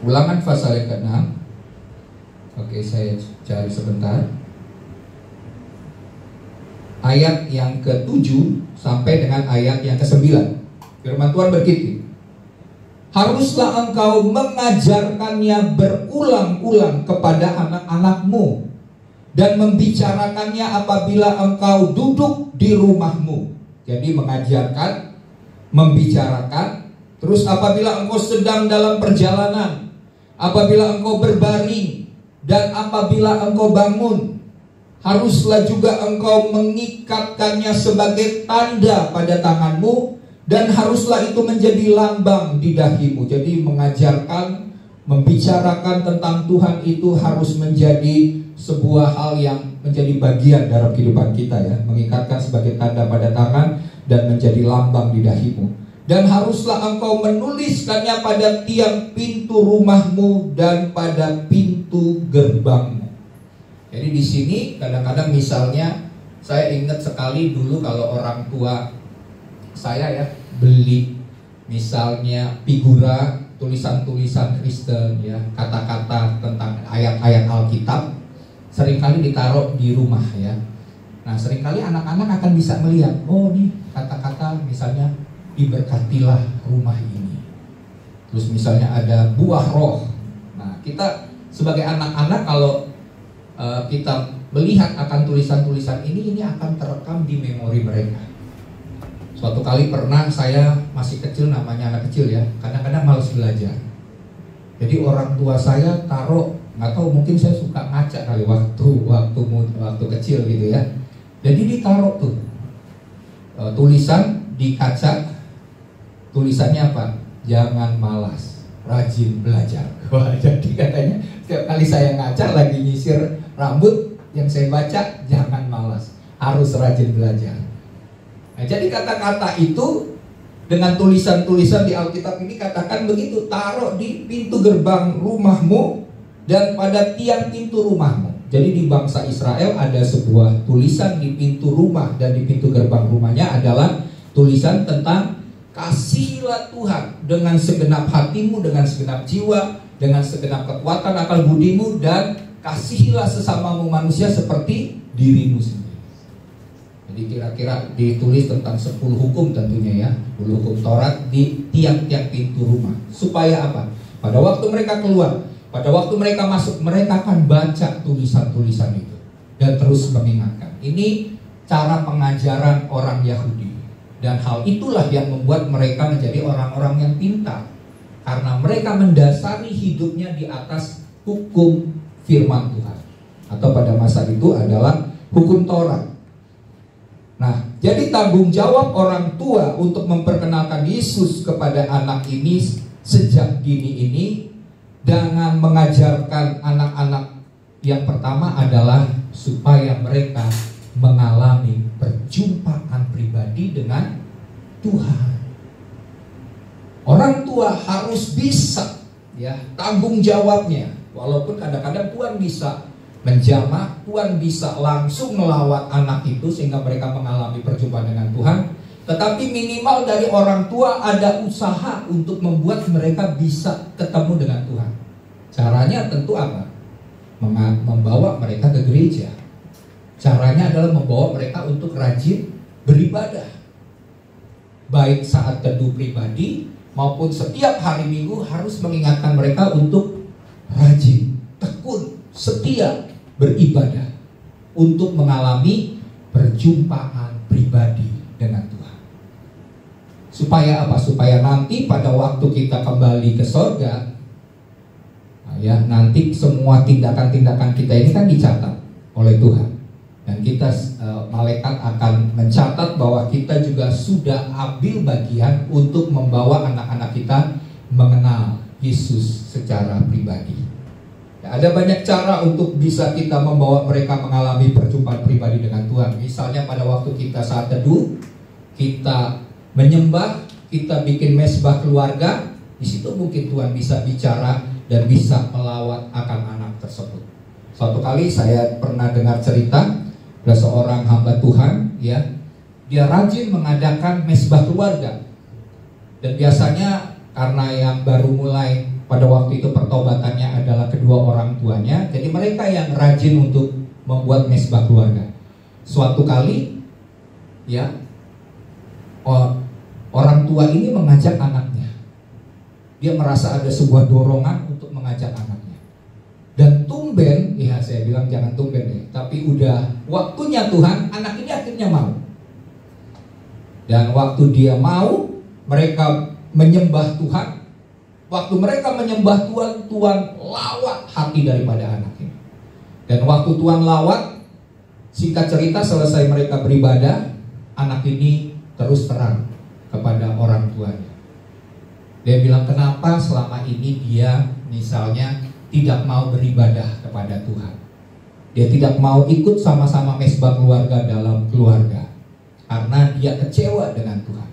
Ulangan pasal yang ke-6. Oke, saya cari sebentar. Ayat yang ke-7 sampai dengan ayat yang ke-9. Firman Tuhan begitu. Haruslah engkau mengajarkannya berulang-ulang kepada anak-anakmu dan membicarakannya apabila engkau duduk di rumahmu. Jadi mengajarkan, membicarakan. Terus apabila engkau sedang dalam perjalanan, apabila engkau berbaring, dan apabila engkau bangun, haruslah juga engkau mengikatkannya sebagai tanda pada tanganmu, dan haruslah itu menjadi lambang di dahimu. Jadi mengajarkan, membicarakan tentang Tuhan itu harus menjadi sebuah hal yang menjadi bagian dalam kehidupan kita ya. Mengikatkan sebagai tanda pada tangan dan menjadi lambang di dahimu. Dan haruslah engkau menuliskannya pada tiang pintu rumahmu dan pada pintu gerbangmu. Jadi di sini kadang-kadang misalnya saya ingat sekali dulu kalau orang tua saya ya beli misalnya figura tulisan-tulisan Kristen ya, kata-kata tentang ayat-ayat Alkitab seringkali ditaruh di rumah ya. Nah seringkali anak-anak akan bisa melihat, oh nih kata-kata misalnya diberkatilah rumah ini. Terus misalnya ada buah roh. Nah kita sebagai anak-anak kalau kita melihat akan tulisan-tulisan ini akan terekam di memori mereka. Suatu kali pernah saya masih kecil, namanya anak kecil ya, kadang-kadang malas belajar. Jadi orang tua saya taruh, nggak tahu mungkin saya suka ngaca kali waktu kecil gitu ya. Jadi ditaruh tuh tulisan di kaca, tulisannya apa? Jangan malas, rajin belajar. Wah, jadi katanya setiap kali saya ngaca lagi nyisir rambut, yang saya baca jangan malas, harus rajin belajar. Nah, jadi kata-kata itu dengan tulisan-tulisan di Alkitab ini katakan begitu, taruh di pintu gerbang rumahmu dan pada tiang pintu rumahmu. Jadi di bangsa Israel ada sebuah tulisan di pintu rumah dan di pintu gerbang rumahnya adalah tulisan tentang kasihilah Tuhan dengan segenap hatimu, dengan segenap jiwa, dengan segenap kekuatan akal budimu, dan kasihilah sesamamu manusia seperti dirimu sendiri. Jadi kira-kira ditulis tentang 10 hukum tentunya ya, 10 hukum Taurat di tiang-tiang pintu rumah. Supaya apa? Pada waktu mereka keluar, pada waktu mereka masuk, mereka akan baca tulisan-tulisan itu dan terus mengingatkan. Ini cara pengajaran orang Yahudi. Dan hal itulah yang membuat mereka menjadi orang-orang yang pintar, karena mereka mendasari hidupnya di atas hukum firman Tuhan, atau pada masa itu adalah hukum Taurat. Nah, jadi tanggung jawab orang tua untuk memperkenalkan Yesus kepada anak ini sejak dini ini dengan mengajarkan anak-anak, yang pertama adalah supaya mereka mengalami perjumpaan pribadi dengan Tuhan. Orang tua harus bisa ya tanggung jawabnya. Walaupun kadang-kadang Tuhan bisa menjamah, Tuhan bisa langsung melawat anak itu sehingga mereka mengalami perjumpaan dengan Tuhan, tetapi minimal dari orang tua ada usaha untuk membuat mereka bisa ketemu dengan Tuhan. Caranya tentu apa? Membawa mereka ke gereja. Caranya adalah membawa mereka untuk rajin beribadah, baik saat teduh pribadi maupun setiap hari Minggu harus mengingatkan mereka untuk rajin, tekun, setia beribadah untuk mengalami perjumpaan pribadi dengan Tuhan. Supaya apa? Supaya nanti pada waktu kita kembali ke surga, ya nanti semua tindakan-tindakan kita ini kan dicatat oleh Tuhan. Dan kita malaikat akan mencatat bahwa kita juga sudah ambil bagian untuk membawa anak-anak kita mengenal Yesus secara pribadi. Ya, ada banyak cara untuk bisa kita membawa mereka mengalami perjumpaan pribadi dengan Tuhan. Misalnya pada waktu kita saat teduh, kita menyembah, kita bikin mesbah keluarga, di situ mungkin Tuhan bisa bicara dan bisa melawat akan anak tersebut. Suatu kali saya pernah dengar cerita, ada seorang hamba Tuhan, ya, dia rajin mengadakan mesbah keluarga. Dan biasanya karena yang baru mulai pada waktu itu pertobatannya adalah kedua orang tuanya, jadi mereka yang rajin untuk membuat mesbah keluarga. Suatu kali, ya, orang tua ini mengajak anaknya. Dia merasa ada sebuah dorongan untuk mengajak anaknya. Dan tumben, ya saya bilang jangan tumben deh, tapi udah waktunya Tuhan, anak ini akhirnya mau. Dan waktu dia mau, mereka menyembah Tuhan. Waktu mereka menyembah Tuhan, Tuhan lawat hati daripada anak ini. Dan waktu Tuhan lawat, singkat cerita selesai mereka beribadah, anak ini terus terang kepada orang tuanya. Dia bilang, kenapa selama ini dia misalnya tidak mau beribadah kepada Tuhan. Dia tidak mau ikut sama-sama mesbah keluarga dalam keluarga, karena dia kecewa dengan Tuhan.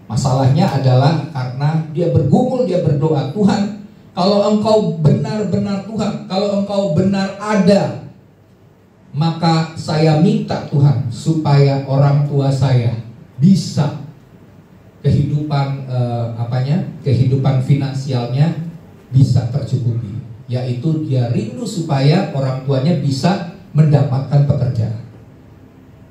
Masalahnya adalah karena dia bergumul, dia berdoa, Tuhan, kalau Engkau benar-benar Tuhan, kalau Engkau benar ada, maka saya minta Tuhan supaya orang tua saya bisa kehidupan kehidupan finansialnya bisa tercukupi. Yaitu dia rindu supaya orang tuanya bisa mendapatkan pekerjaan.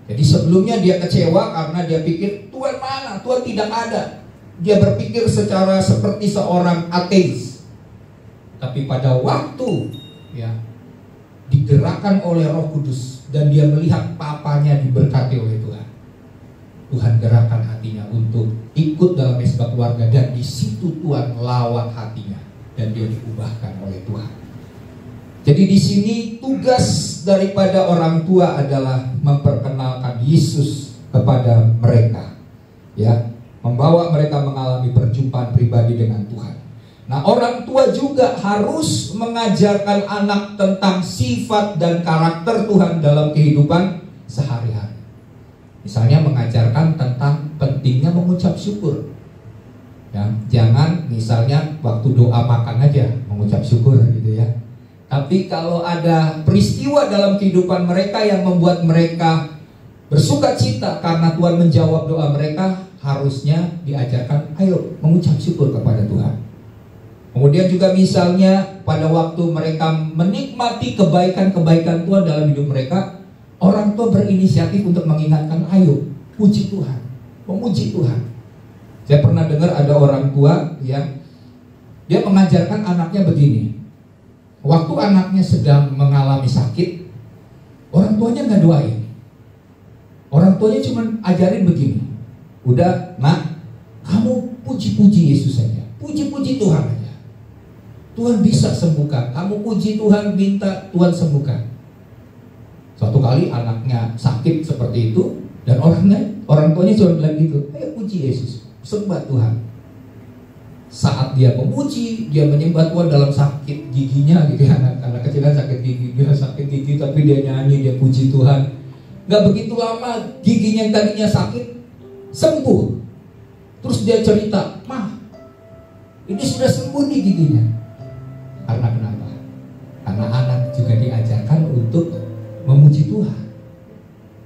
Jadi sebelumnya dia kecewa karena dia pikir Tuhan mana? Tuhan tidak ada. Dia berpikir secara seperti seorang ateis. Tapi pada waktu ya digerakkan oleh Roh Kudus dan dia melihat papanya diberkati oleh Tuhan, Tuhan gerakkan hatinya untuk ikut dalam mesbah keluarga, dan di situ Tuhan lawat hatinya dan dia diubahkan oleh Tuhan. Jadi di sini tugas daripada orang tua adalah memperkenalkan Yesus kepada mereka, ya, membawa mereka mengalami perjumpaan pribadi dengan Tuhan. Nah, orang tua juga harus mengajarkan anak tentang sifat dan karakter Tuhan dalam kehidupan sehari-hari. Misalnya mengajarkan tentang pentingnya mengucap syukur. Ya, jangan misalnya waktu doa makan aja mengucap syukur gitu ya. Tapi kalau ada peristiwa dalam kehidupan mereka yang membuat mereka bersuka cita karena Tuhan menjawab doa mereka, harusnya diajarkan, ayo mengucap syukur kepada Tuhan. Kemudian juga misalnya pada waktu mereka menikmati kebaikan-kebaikan Tuhan dalam hidup mereka, orang tua berinisiatif untuk mengingatkan, ayo puji Tuhan, memuji Tuhan. Saya pernah dengar ada orang tua yang dia mengajarkan anaknya begini. Waktu anaknya sedang mengalami sakit, orang tuanya nggak doain. Orang tuanya cuma ajarin begini, udah nak, kamu puji-puji Yesus saja, puji-puji Tuhan aja. Tuhan bisa sembuhkan. Kamu puji Tuhan, minta Tuhan sembuhkan. Suatu kali anaknya sakit seperti itu, dan orang tuanya cuma bilang gitu, ayo puji Yesus, sembah Tuhan. Saat dia memuji, dia menyembah Tuhan dalam sakit giginya gitu ya. Anak kecil kan sakit gigi, dia sakit gigi tapi dia nyanyi, dia puji Tuhan. Gak begitu lama giginya yang tadinya sakit sembuh. Terus dia cerita, "Mah, ini sudah sembuh nih giginya." Karena kenapa? Karena anak juga diajarkan untuk memuji Tuhan,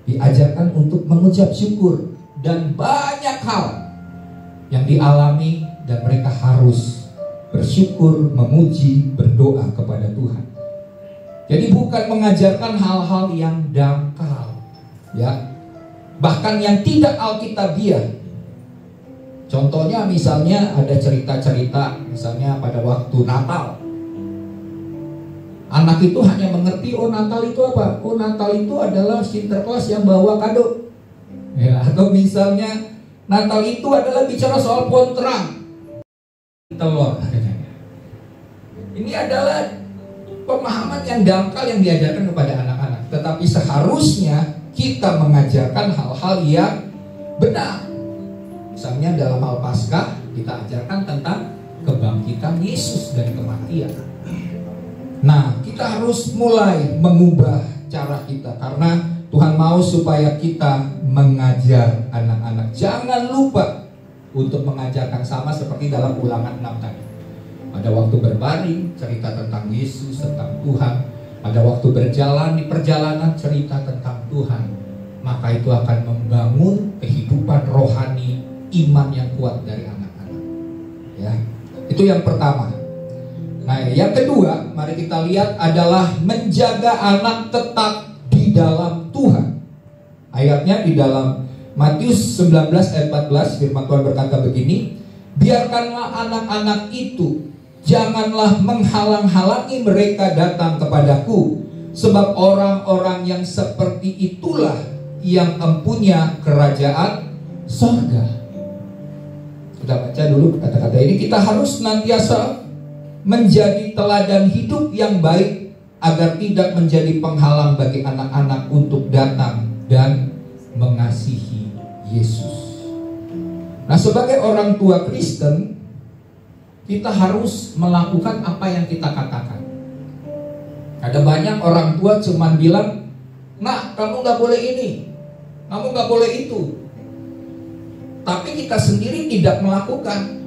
diajarkan untuk mengucap syukur, dan banyak hal yang dialami dan mereka harus bersyukur, memuji, berdoa kepada Tuhan. Jadi bukan mengajarkan hal-hal yang dangkal, ya, bahkan yang tidak alkitabiah. Contohnya misalnya ada cerita-cerita, misalnya pada waktu Natal, anak itu hanya mengerti, oh Natal itu apa? Oh Natal itu adalah Sinterklas yang bawa kado, ya. Atau misalnya Natal itu adalah bicara soal pohon terang, telur. Ini adalah pemahaman yang dangkal yang diajarkan kepada anak-anak. Tetapi seharusnya kita mengajarkan hal-hal yang benar. Misalnya dalam hal Paskah kita ajarkan tentang kebangkitan Yesus dari kematian. Nah, kita harus mulai mengubah cara kita, karena Tuhan mau supaya kita mengajar anak-anak. Jangan lupa untuk mengajarkan sama seperti dalam Ulangan 6 tadi. Pada waktu berbaring cerita tentang Yesus, tentang Tuhan. Pada waktu berjalan di perjalanan cerita tentang Tuhan. Maka itu akan membangun kehidupan rohani, iman yang kuat dari anak-anak. Ya, itu yang pertama. Nah, yang kedua, mari kita lihat adalah menjaga anak tetap di dalam Tuhan. Ayatnya di dalam Matius 19 ayat 14, firman Tuhan berkata begini, biarkanlah anak-anak itu, janganlah menghalang-halangi mereka datang kepadaku, sebab orang-orang yang seperti itulah yang empunya kerajaan sorga. Sudah baca dulu kata-kata ini. Kita harus senantiasa menjadi teladan hidup yang baik, agar tidak menjadi penghalang bagi anak-anak untuk datang dan mengasihi Yesus. Nah, sebagai orang tua Kristen, kita harus melakukan apa yang kita katakan. Ada banyak orang tua cuman bilang, "Nak, kamu gak boleh ini, kamu gak boleh itu." Tapi kita sendiri tidak melakukan.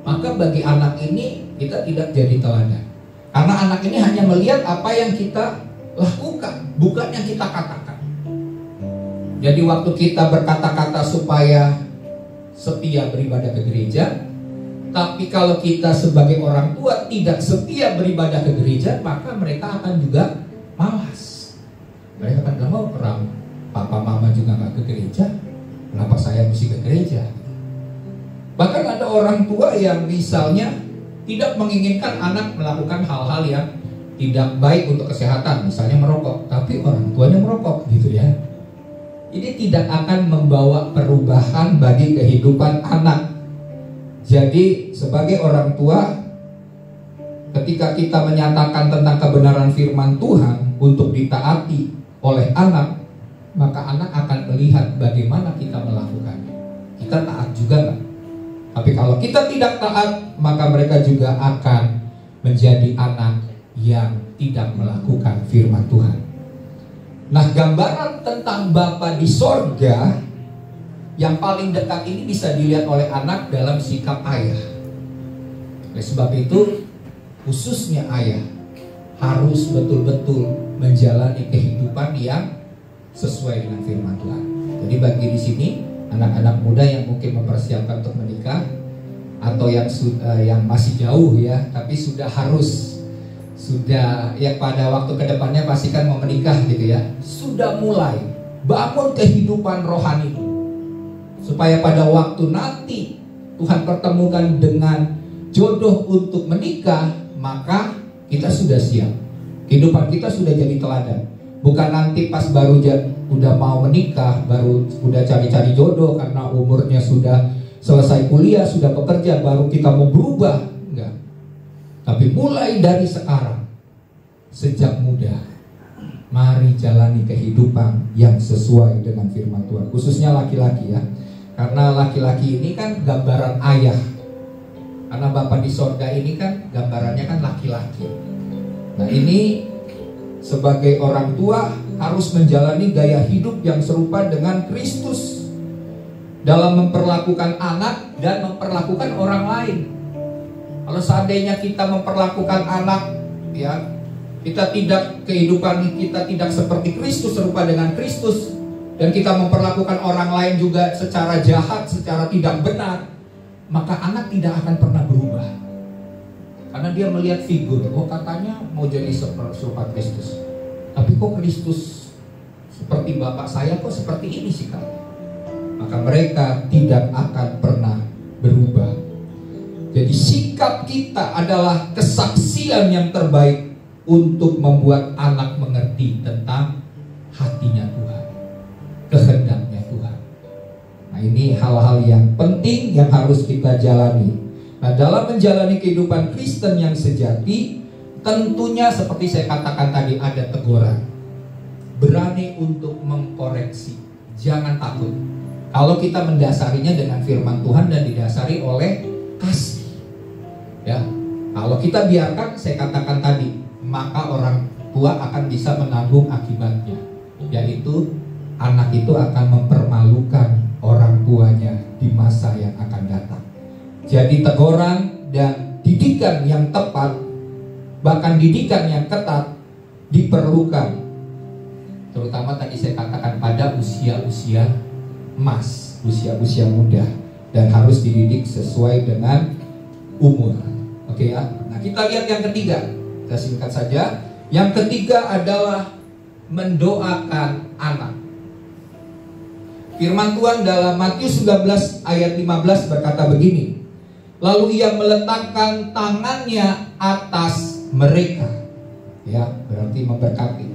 Maka bagi anak ini kita tidak jadi teladan. Karena anak ini hanya melihat apa yang kita lakukan, bukan yang kita katakan. Jadi waktu kita berkata-kata supaya setia beribadah ke gereja, tapi kalau kita sebagai orang tua tidak setia beribadah ke gereja, maka mereka akan juga malas. Mereka akan bilang, oh orang papa mama juga gak ke gereja, kenapa saya mesti ke gereja? Bahkan ada orang tua yang misalnya tidak menginginkan anak melakukan hal-hal yang tidak baik untuk kesehatan, misalnya merokok, tapi orang tuanya merokok gitu ya. Ini tidak akan membawa perubahan bagi kehidupan anak. Jadi sebagai orang tua, ketika kita menyatakan tentang kebenaran firman Tuhan untuk ditaati oleh anak, maka anak akan melihat bagaimana kita melakukannya. Kita taat juga nggak? Tapi kalau kita tidak taat, maka mereka juga akan menjadi anak yang tidak melakukan firman Tuhan. Nah, gambaran tentang Bapa di sorga yang paling dekat ini bisa dilihat oleh anak dalam sikap ayah. Oleh sebab itu, khususnya ayah harus betul-betul menjalani kehidupan yang sesuai dengan firman Tuhan. Jadi bagi di sini anak-anak muda yang mungkin mempersiapkan untuk menikah, atau yang masih jauh ya, tapi sudah ya pada waktu kedepannya pasti kan mau menikah gitu ya, sudah mulai bangun kehidupan rohani supaya pada waktu nanti Tuhan pertemukan dengan jodoh untuk menikah, maka kita sudah siap, kehidupan kita sudah jadi teladan. Bukan nanti pas baru udah mau menikah, baru udah cari-cari jodoh karena umurnya sudah selesai kuliah, sudah bekerja, baru kita mau berubah. Enggak. Tapi mulai dari sekarang, sejak muda, mari jalani kehidupan yang sesuai dengan firman Tuhan. Khususnya laki-laki ya, karena laki-laki ini kan gambaran ayah. Karena Bapa di sorga ini kan gambarannya kan laki-laki. Nah, ini sebagai orang tua harus menjalani gaya hidup yang serupa dengan Kristus dalam memperlakukan anak dan memperlakukan orang lain. Kalau seandainya kita memperlakukan anak, ya, kehidupan kita tidak seperti Kristus, serupa dengan Kristus, dan kita memperlakukan orang lain juga secara jahat, secara tidak benar, maka anak tidak akan pernah berubah. Karena dia melihat figur, oh katanya mau jadi serupa Kristus, tapi kok Kristus seperti Bapak saya kok seperti ini sikapnya. Maka mereka tidak akan pernah berubah. Jadi sikap kita adalah kesaksian yang terbaik untuk membuat anak mengerti tentang hatinya Tuhan, kehendaknya Tuhan. Nah, ini hal-hal yang penting yang harus kita jalani. Nah, dalam menjalani kehidupan Kristen yang sejati, tentunya seperti saya katakan tadi, ada teguran. Berani untuk mengkoreksi, jangan takut. Kalau kita mendasarinya dengan firman Tuhan dan didasari oleh kasih, ya. Kalau kita biarkan, saya katakan tadi, maka orang tua akan bisa menanggung akibatnya, yaitu anak itu akan mempermalukan orang tuanya di masa yang akan datang. Jadi teguran dan didikan yang tepat, bahkan didikan yang ketat diperlukan, terutama tadi saya katakan pada usia-usia emas, usia-usia muda, dan harus dididik sesuai dengan umur. Oke ya. Nah, kita lihat yang ketiga. Kita singkat saja. Yang ketiga adalah mendoakan anak. Firman Tuhan dalam Matius 19 ayat 15 berkata begini. Lalu ia meletakkan tangannya atas mereka. Ya, berarti memberkati.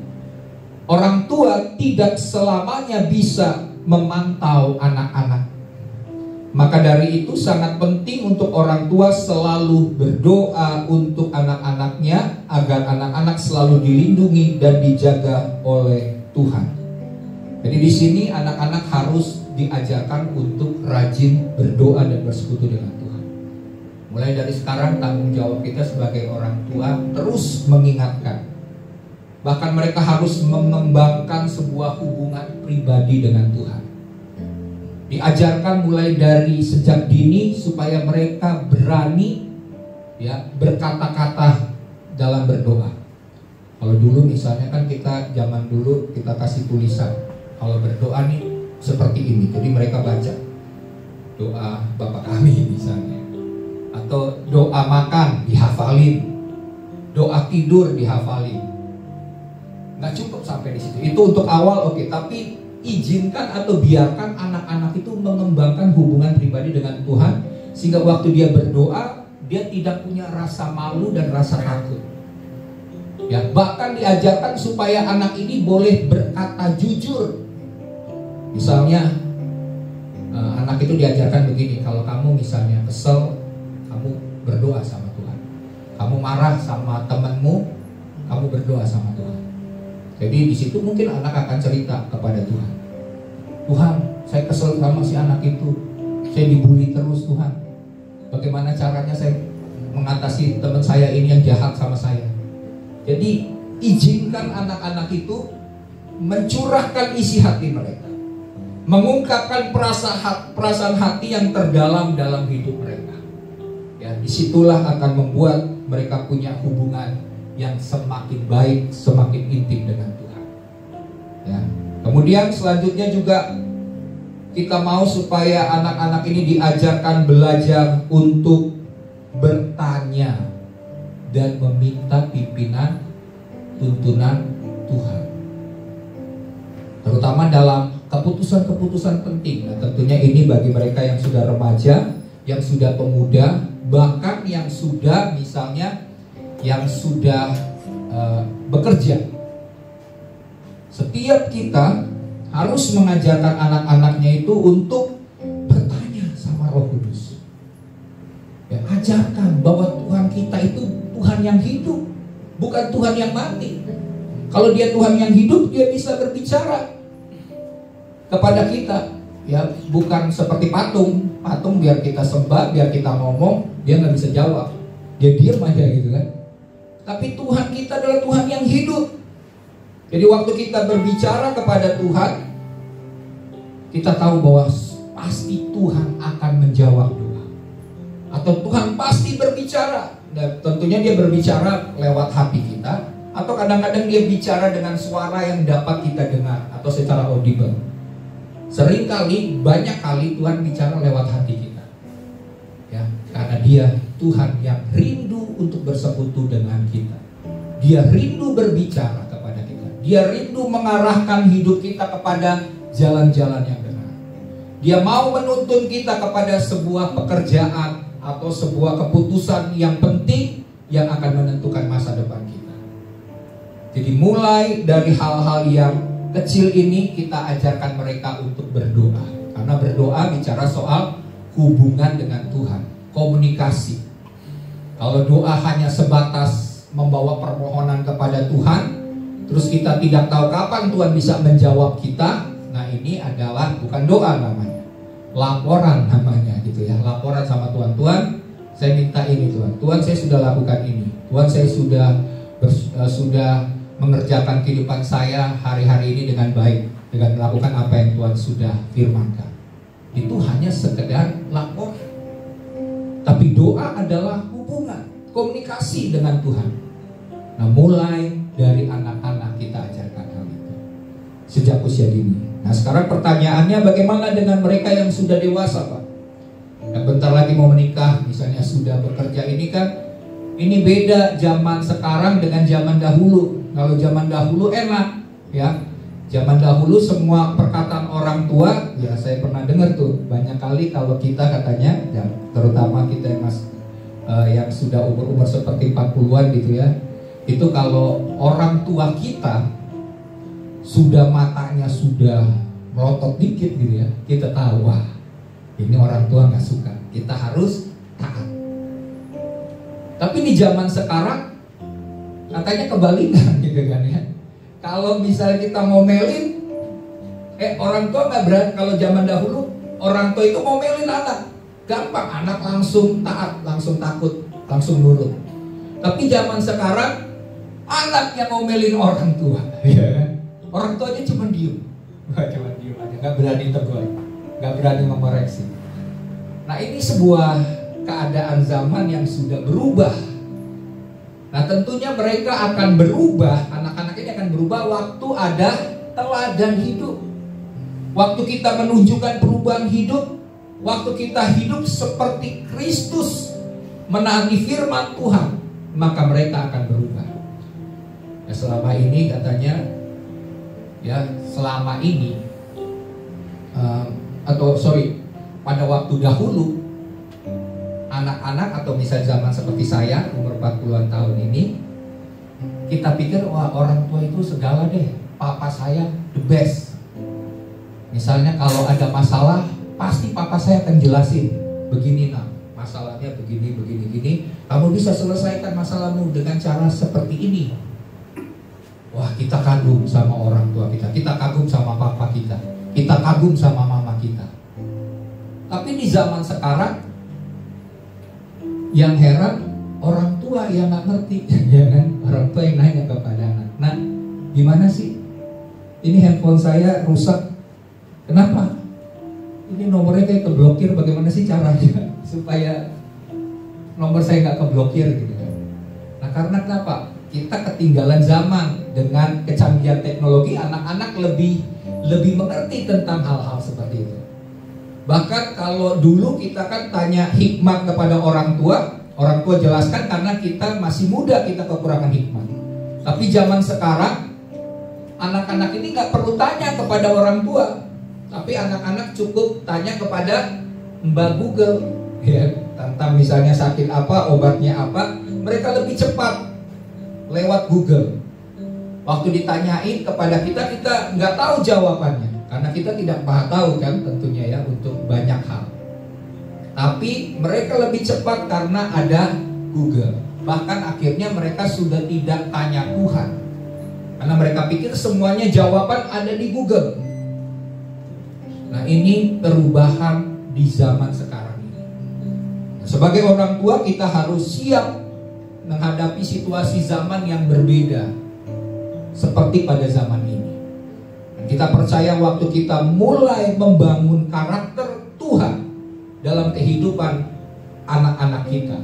Orang tua tidak selamanya bisa memantau anak-anak. Maka dari itu sangat penting untuk orang tua selalu berdoa untuk anak-anaknya agar anak-anak selalu dilindungi dan dijaga oleh Tuhan. Jadi di sini anak-anak harus diajarkan untuk rajin berdoa dan bersekutu dengan Tuhan. Mulai dari sekarang tanggung jawab kita sebagai orang tua terus mengingatkan. Bahkan mereka harus mengembangkan sebuah hubungan pribadi dengan Tuhan. Diajarkan mulai dari sejak dini supaya mereka berani ya berkata-kata dalam berdoa. Kalau dulu misalnya kan kita zaman dulu kita kasih tulisan. Kalau berdoa nih seperti ini. Jadi mereka baca doa Bapa kami misalnya. Atau doa makan dihafalin. Doa tidur dihafalin. Nggak cukup sampai di situ. Itu untuk awal oke, tapi izinkan atau biarkan anak-anak itu mengembangkan hubungan pribadi dengan Tuhan, sehingga waktu dia berdoa dia tidak punya rasa malu dan rasa takut. Ya, bahkan diajarkan supaya anak ini boleh berkata jujur. Misalnya anak itu diajarkan begini, kalau kamu misalnya kesel, kamu berdoa sama Tuhan. Kamu marah sama temanmu, kamu berdoa sama Tuhan. Jadi di situ mungkin anak akan cerita kepada Tuhan. Tuhan, saya kesel sama si anak itu. Saya dibully terus Tuhan. Bagaimana caranya saya mengatasi teman saya ini yang jahat sama saya? Jadi izinkan anak-anak itu mencurahkan isi hati mereka, mengungkapkan perasaan hati yang terdalam dalam hidup mereka. Ya, disitulah akan membuat mereka punya hubungan yang semakin baik, semakin intim dengan Tuhan. Ya. Kemudian selanjutnya juga kita mau supaya anak-anak ini diajarkan belajar untuk bertanya dan meminta pimpinan tuntunan Tuhan, terutama dalam keputusan-keputusan penting. Nah, tentunya ini bagi mereka yang sudah remaja, yang sudah pemuda, bahkan yang sudah misalnya yang sudah bekerja. Setiap kita harus mengajarkan anak-anaknya itu untuk bertanya sama Roh Kudus. Ya, ajarkan bahwa Tuhan kita itu Tuhan yang hidup, bukan Tuhan yang mati. Kalau dia Tuhan yang hidup, dia bisa berbicara kepada kita. Ya, bukan seperti patung. Patung biar kita sembah, biar kita ngomong, dia nggak bisa jawab. Dia diam aja gitu kan. Tapi Tuhan kita adalah Tuhan yang hidup. Jadi waktu kita berbicara kepada Tuhan, kita tahu bahwa pasti Tuhan akan menjawab doa. Atau Tuhan pasti berbicara. Dan tentunya dia berbicara lewat hati kita, atau kadang-kadang dia bicara dengan suara yang dapat kita dengar atau secara audible. Seringkali, banyak kali Tuhan bicara lewat hati kita. Ya, karena dia Tuhan yang rindu untuk bersekutu dengan kita. Dia rindu berbicara kepada kita. Dia rindu mengarahkan hidup kita kepada jalan-jalan yang benar. Dia mau menuntun kita kepada sebuah pekerjaan atau sebuah keputusan yang penting yang akan menentukan masa depan kita. Jadi mulai dari hal-hal yang kecil ini kita ajarkan mereka untuk berdoa. Karena berdoa bicara soal hubungan dengan Tuhan, komunikasi. Kalau doa hanya sebatas membawa permohonan kepada Tuhan, terus kita tidak tahu kapan Tuhan bisa menjawab kita, nah ini adalah bukan doa namanya, laporan namanya gitu ya. Laporan sama Tuhan, Tuhan saya minta ini Tuhan, Tuhan saya sudah lakukan ini, Tuhan saya sudah mengerjakan kehidupan saya hari-hari ini dengan baik, dengan melakukan apa yang Tuhan sudah firmankan. Itu hanya sekedar lapor. Tapi doa adalah hubungan, komunikasi dengan Tuhan. Nah, mulai dari anak-anak kita ajarkan hal itu sejak usia dini. Nah, sekarang pertanyaannya, bagaimana dengan mereka yang sudah dewasa, Pak? Yang bentar lagi mau menikah, misalnya sudah bekerja, ini kan ini beda zaman sekarang dengan zaman dahulu. Kalau zaman dahulu enak, ya. Zaman dahulu semua perkataan orang tua, ya saya pernah dengar tuh banyak kali kalau kita katanya, ya, terutama kita yang sudah umur-umur seperti 40-an gitu ya. Itu kalau orang tua kita sudah matanya sudah melotot dikit gitu ya, kita tahu wah ini orang tua nggak suka, kita harus taat. Tapi di zaman sekarang katanya kebalikan gitu kan ya. Kalau misalnya kita ngomelin, orang tua nggak berani. Kalau zaman dahulu orang tua itu ngomelin anak, gampang, anak langsung taat, langsung takut, langsung nurut. Tapi zaman sekarang anak yang ngomelin orang tua, ya kan? Orang tuanya cuma diem, cuma diem aja, nggak berani tegur, nggak berani mengoreksi. Nah ini sebuah keadaan zaman yang sudah berubah. Nah tentunya mereka akan berubah, anak-anak ini akan berubah waktu ada teladan hidup. Waktu kita menunjukkan perubahan hidup, waktu kita hidup seperti Kristus menaati firman Tuhan, maka mereka akan berubah. Ya, selama ini katanya, ya selama ini, pada waktu dahulu, anak-anak atau misalnya zaman seperti saya umur 40-an tahun ini, Kita pikir wah orang tua itu segala deh, papa saya the best. Misalnya kalau ada masalah, pasti papa saya akan jelasin, begini nak, masalahnya begini, begini. Kamu bisa selesaikan masalahmu dengan cara seperti ini. Wah, kita kagum sama orang tua kita, kita kagum sama papa kita, kita kagum sama mama kita. Tapi di zaman sekarang, yang heran orang tua yang nggak ngerti, ya kan? Orang tua yang nanya kepada anak, nah gimana sih? Ini handphone saya rusak, kenapa? Ini nomornya kayak keblokir, bagaimana sih caranya supaya nomor saya nggak keblokir gitu kan? Nah karena kenapa? Kita ketinggalan zaman dengan kecanggihan teknologi, anak-anak lebih mengerti tentang hal-hal seperti itu. Bahkan kalau dulu kita kan tanya hikmat kepada orang tua jelaskan karena kita masih muda, kita kekurangan hikmat. Tapi zaman sekarang anak-anak ini nggak perlu tanya kepada orang tua, tapi anak-anak cukup tanya kepada Mbak Google, ya, tentang misalnya sakit apa, obatnya apa, mereka lebih cepat lewat Google. Waktu ditanyain kepada kita nggak tahu jawabannya, karena kita tidak tahu kan tentunya ya untuk banyak hal. Tapi mereka lebih cepat karena ada Google. Bahkan akhirnya mereka sudah tidak tanya Tuhan, karena mereka pikir semuanya jawaban ada di Google. Nah ini perubahan di zaman sekarang ini. Sebagai orang tua kita harus siap menghadapi situasi zaman yang berbeda seperti pada zaman ini. Dan kita percaya waktu kita mulai membangun karakter Tuhan dalam kehidupan anak-anak kita,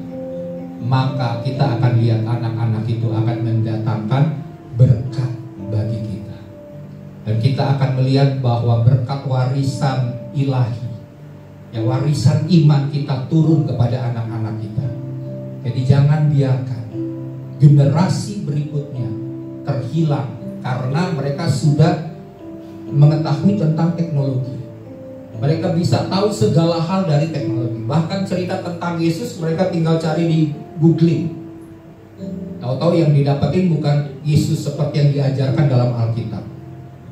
maka kita akan lihat anak-anak itu akan mendatangkan berkat bagi kita. Dan kita akan melihat bahwa berkat warisan ilahi, ya, warisan iman kita turun kepada anak-anak kita. Jadi jangan biarkan generasi berikutnya terhilang karena mereka sudah mengetahui tentang teknologi. Mereka bisa tahu segala hal dari teknologi. Bahkan cerita tentang Yesus mereka tinggal cari di googling. Tahu-tahu yang didapetin bukan Yesus seperti yang diajarkan dalam Alkitab.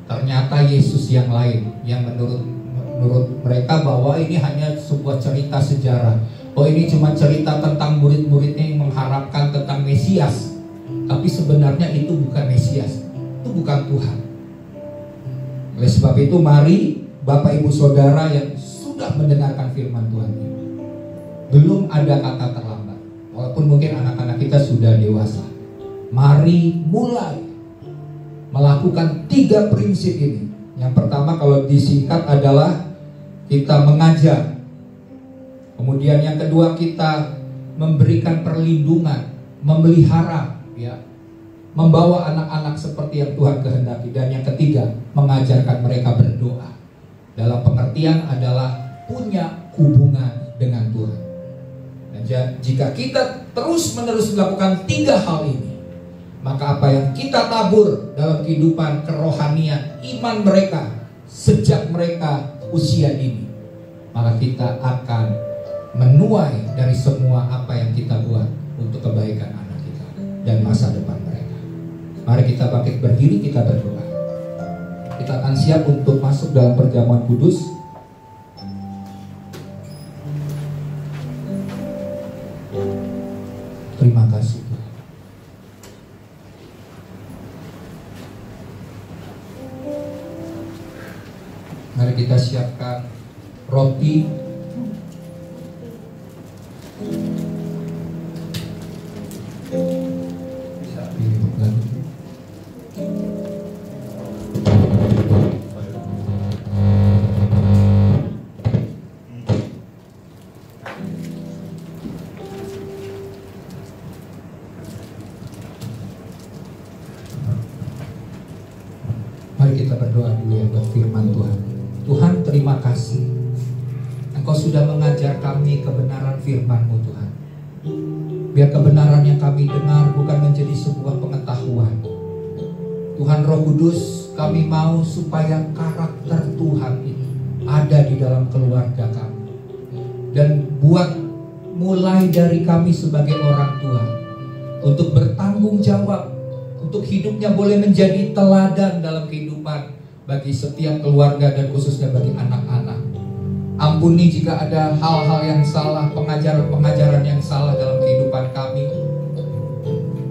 Ternyata Yesus yang lain, yang menurut mereka bahwa ini hanya sebuah cerita sejarah. Oh ini cuma cerita tentang murid-muridnya yang mengharapkan tentang Mesias. Tapi sebenarnya itu bukan Mesias, itu bukan Tuhan. Oleh sebab itu mari Bapak Ibu Saudara yang sudah mendengarkan firman Tuhan ini, belum ada kata terlambat. Walaupun mungkin anak-anak kita sudah dewasa, mari mulai melakukan 3 prinsip ini. Yang pertama kalau disingkat adalah kita mengajar. Kemudian yang kedua kita memberikan perlindungan, memelihara, ya, membawa anak-anak seperti yang Tuhan kehendaki. Dan yang ketiga mengajarkan mereka berdoa. Dalam pengertian adalah punya hubungan dengan Tuhan. Dan jika kita terus-menerus melakukan 3 hal ini, maka apa yang kita tabur dalam kehidupan kerohanian iman mereka sejak mereka usia dini, maka kita akan menuai dari semua apa yang kita buat untuk kebaikan anak kita dan masa depan mereka. Mari kita bangkit berdiri, kita berdoa. Kita akan siap untuk masuk dalam perjamuan kudus. Terima kasih Tuhan. Mari kita siapkan roti. Bisa dibuka. Mari kita berdoa dulu ya buat firman Tuhan. Tuhan terima kasih, Engkau sudah mengajar kami kebenaran firman-Mu Tuhan. Biar kebenaran yang kami dengar bukan menjadi sebuah pengetahuan. Tuhan Roh Kudus, kami mau supaya karakter Tuhan ini ada di dalam keluarga kami. Dan buat mulai dari kami sebagai orang tua untuk bertanggung jawab untuk hidupnya boleh menjadi teladan dalam kehidupan bagi setiap keluarga dan khususnya bagi anak-anak. Ampuni jika ada hal-hal yang salah, pengajaran-pengajaran yang salah dalam kehidupan kami.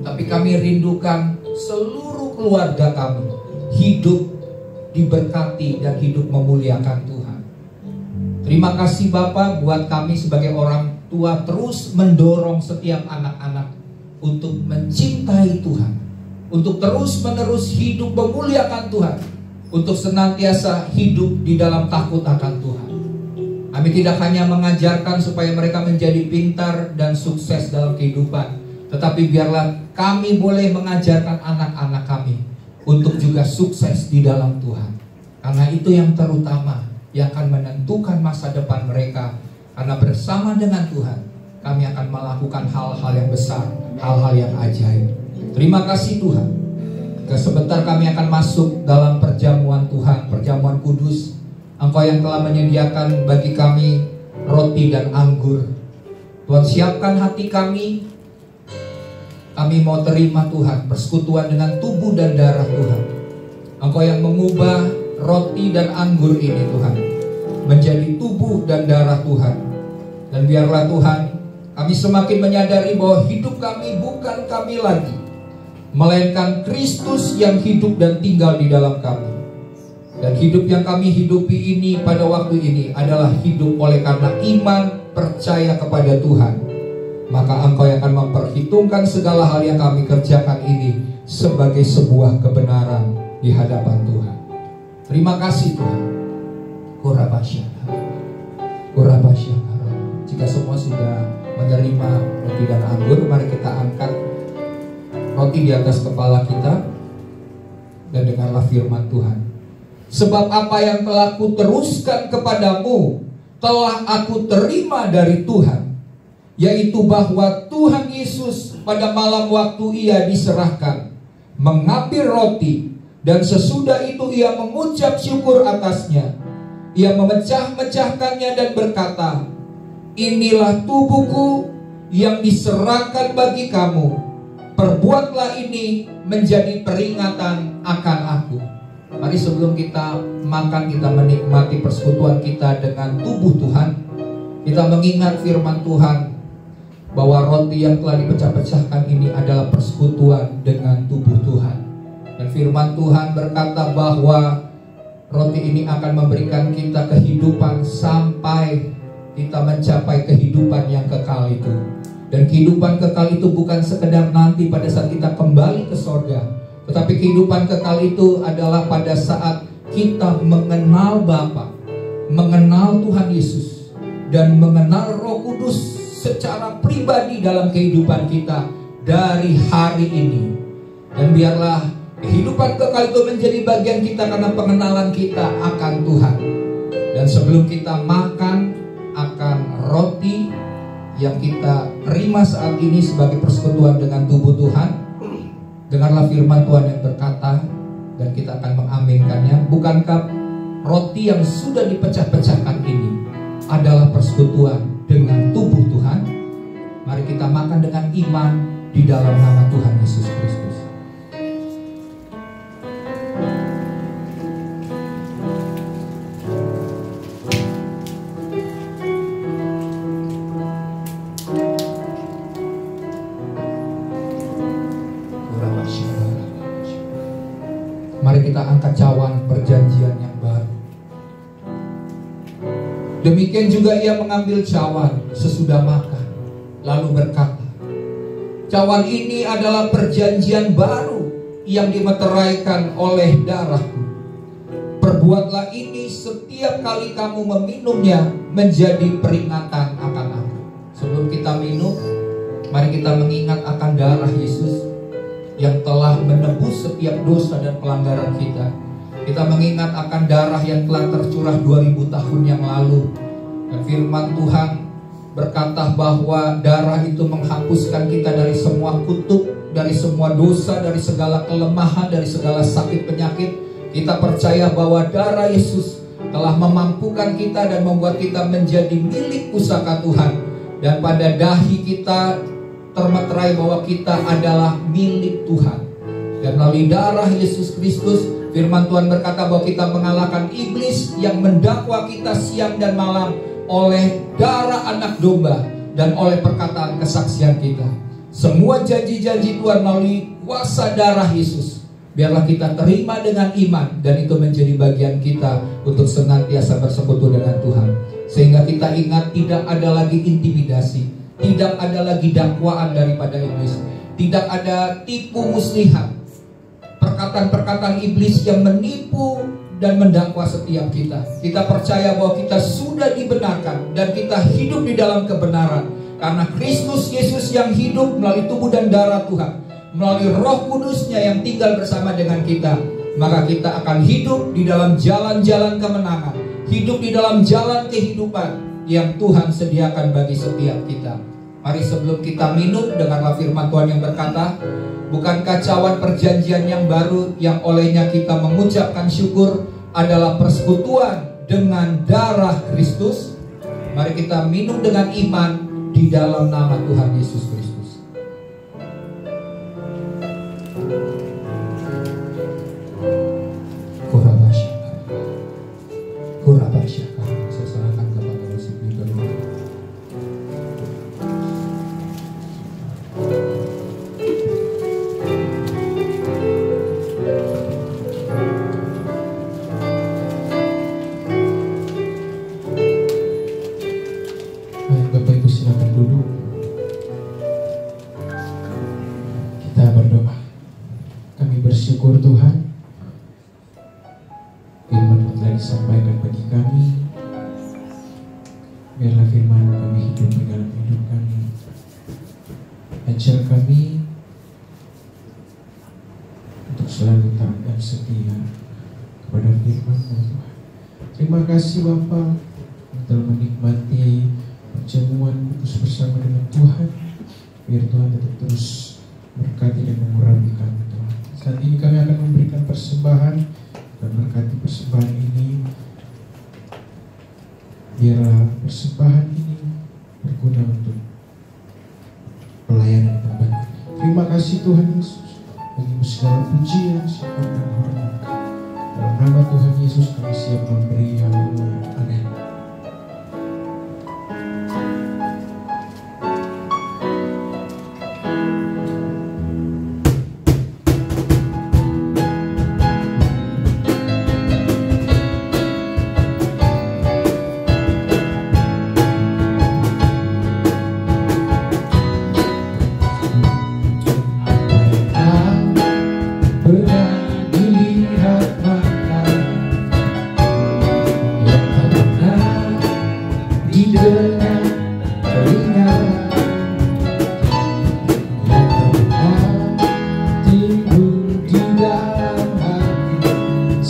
Tapi kami rindukan seluruh keluarga kami hidup diberkati dan hidup memuliakan Tuhan. Terima kasih Bapa buat kami sebagai orang tua terus mendorong setiap anak-anak untuk mencintai Tuhan, untuk terus-menerus hidup memuliakan Tuhan, untuk senantiasa hidup di dalam takut akan Tuhan. Kami tidak hanya mengajarkan supaya mereka menjadi pintar dan sukses dalam kehidupan, tetapi biarlah kami boleh mengajarkan anak-anak kami untuk juga sukses di dalam Tuhan. Karena itu yang terutama yang akan menentukan masa depan mereka. Karena bersama dengan Tuhan kami akan melakukan hal-hal yang besar, hal-hal yang ajaib. Terima kasih Tuhan. Sebentar kami akan masuk dalam perjamuan Tuhan, perjamuan kudus. Engkau yang telah menyediakan bagi kami roti dan anggur. Tuhan, siapkan hati kami. Kami mau terima Tuhan persekutuan dengan tubuh dan darah Tuhan. Engkau yang mengubah roti dan anggur ini Tuhan menjadi tubuh dan darah Tuhan. Dan biarlah Tuhan kami semakin menyadari bahwa hidup kami bukan kami lagi, melainkan Kristus yang hidup dan tinggal di dalam kami. Dan hidup yang kami hidupi ini pada waktu ini adalah hidup oleh karena iman percaya kepada Tuhan. Maka Engkau yang akan memperhitungkan segala hal yang kami kerjakan ini sebagai sebuah kebenaran di hadapan Tuhan. Terima kasih Tuhan. Jika semua sudah menerima roti dan anggur, mari kita angkat roti di atas kepala kita dan dengarlah firman Tuhan. Sebab apa yang telah kuteruskan kepadamu telah aku terima dari Tuhan, yaitu bahwa Tuhan Yesus pada malam waktu ia diserahkan mengambil roti, dan sesudah itu ia mengucap syukur atasnya. Ia memecah-mecahkannya dan berkata, inilah tubuhku yang diserahkan bagi kamu. Perbuatlah ini menjadi peringatan akan aku. Mari sebelum kita makan, kita menikmati persekutuan kita dengan tubuh Tuhan, kita mengingat firman Tuhan bahwa roti yang telah dipecah-pecahkan ini adalah persekutuan dengan tubuh Tuhan. Dan firman Tuhan berkata bahwa roti ini akan memberikan kita kehidupan sampai kita mencapai kehidupan yang kekal itu. Dan kehidupan kekal itu bukan sekedar nanti pada saat kita kembali ke sorga, tetapi kehidupan kekal itu adalah pada saat kita mengenal Bapa, mengenal Tuhan Yesus, dan mengenal Roh Kudus secara pribadi dalam kehidupan kita dari hari ini. Dan biarlah kehidupan kekal itu menjadi bagian kita karena pengenalan kita akan Tuhan. Dan sebelum kita makan akan roti yang kita terima saat ini sebagai persekutuan dengan tubuh Tuhan, dengarlah firman Tuhan yang berkata, dan kita akan mengaminkannya. Bukankah roti yang sudah dipecah-pecahkan ini adalah persekutuan dengan tubuh Tuhan? Mari kita makan dengan iman di dalam nama Tuhan Yesus Kristus. Mari kita angkat cawan perjanjian yang baru. Demikian juga ia mengambil cawan sesudah makan, lalu berkata, cawan ini adalah perjanjian baru yang dimeteraikan oleh darahku. Perbuatlah ini setiap kali kamu meminumnya menjadi peringatan akan aku. Sebelum kita minum, mari kita mengingat akan darah Yesus yang telah menebus setiap dosa dan pelanggaran kita. Kita mengingat akan darah yang telah tercurah 2000 tahun yang lalu. Dan firman Tuhan berkata bahwa darah itu menghapuskan kita dari semua kutuk, dari semua dosa, dari segala kelemahan, dari segala sakit penyakit. Kita percaya bahwa darah Yesus telah memampukan kita dan membuat kita menjadi milik pusaka Tuhan. Dan pada dahi kita termeterai bahwa kita adalah milik Tuhan. Dan melalui darah Yesus Kristus, firman Tuhan berkata bahwa kita mengalahkan iblis yang mendakwa kita siang dan malam oleh darah anak domba dan oleh perkataan kesaksian kita. Semua janji-janji Tuhan melalui kuasa darah Yesus, biarlah kita terima dengan iman, dan itu menjadi bagian kita untuk senantiasa bersekutu dengan Tuhan. Sehingga kita ingat tidak ada lagi intimidasi, tidak ada lagi dakwaan daripada iblis, tidak ada tipu muslihat, perkataan-perkataan iblis yang menipu dan mendakwa setiap kita. Kita percaya bahwa kita sudah dibenarkan dan kita hidup di dalam kebenaran. Karena Kristus Yesus yang hidup melalui tubuh dan darah Tuhan, melalui Roh Kudusnya yang tinggal bersama dengan kita, maka kita akan hidup di dalam jalan-jalan kemenangan, hidup di dalam jalan kehidupan yang Tuhan sediakan bagi setiap kita. Mari sebelum kita minum, dengarlah firman Tuhan yang berkata, bukankah cawan perjanjian yang baru yang olehnya kita mengucapkan syukur adalah persekutuan dengan darah Kristus? Mari kita minum dengan iman di dalam nama Tuhan Yesus Kristus. Kurabasya. Saya serahkan kepada musik dulu. Bapak Ibu silakan duduk. Kita berdoa. Kami bersyukur Tuhan, firman telah disampaikan bagi kami. Biarlah firman kami hidup di dalam hidup kami. Ajar kami untuk selalu taat dan setia kepada firman Tuhan. Terima kasih Bapa yang telah menikmati perjamuan kudus bersama dengan Tuhan. Biar Tuhan tetap terus berkati dan mengurangi kami Tuhan. Saat ini kami akan memberikan persembahan dan berkati persembahan ini. Biarlah persembahan ini berguna untuk pelayanan tempat ini. Terima kasih Tuhan Yesus, bagi segala pujian, syukur dan hormat. Dalam nama Tuhan Yesus kami siap memberi. Haleluya. Amin.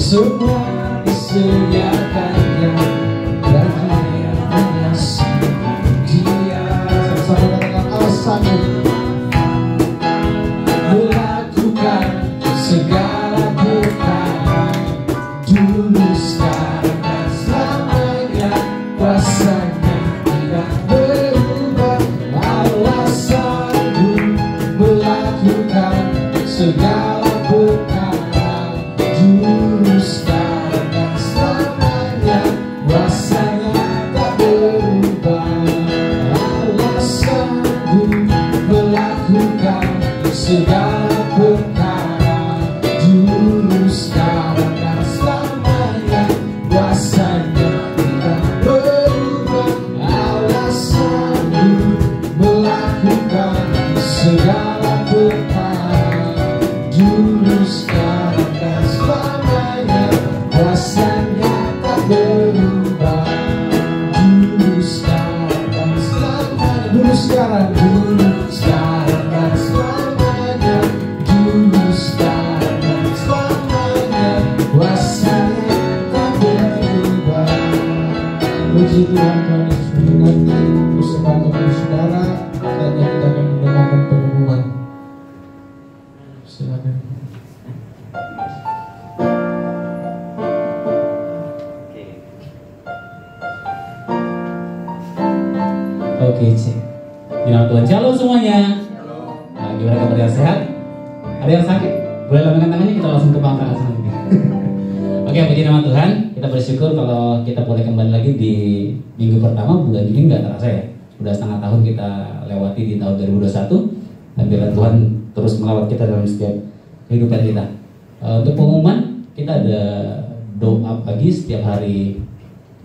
Semua disediakannya bagi yang mengasihi Dia. Sama dengan alasannya melakukan segala perkara dulu, sekarang dan selamanya. Kuasanya tidak berubah. Allah sanggup melakukan segala perkara dulu, sekarang dan selamanya. Kuasanya tak berubah. Allah sanggup melakukan segala perkara dulu, sekarang dan selamanya. Kuasanya tidak berubah. Allah sanggup melakukan segala perkara dulu, sekarang dan selamanya. Kuasanya tak berubah. Dulu, sekarang dan selamanya. Dulu, sekarang, dulu, sekarang dan selamanya. Dulu, sekarang dan selamanya. Kuasanya tak berubah. Puji Tuhan, Tuhan Yesus memberkati bersama kepada saudara. Saatnya kita akan mendengarkan pengumuman. Silakan. Oke, cek. Di nama Tuhan, shalom semuanya. Nah, gimana kabar yang sehat? Ada yang sakit? Boleh lambaikan tangannya, kita langsung ke Bang Praas nanti. Oke, puji nama Tuhan. Kita bersyukur kalau kita boleh kembali lagi di minggu pertama bulan ini. Nggak terasa ya, udah setengah tahun kita lewati di tahun 2021. Dan biarlah Tuhan terus melawat kita dalam setiap kehidupan kita. Untuk pengumuman, kita ada doa pagi setiap hari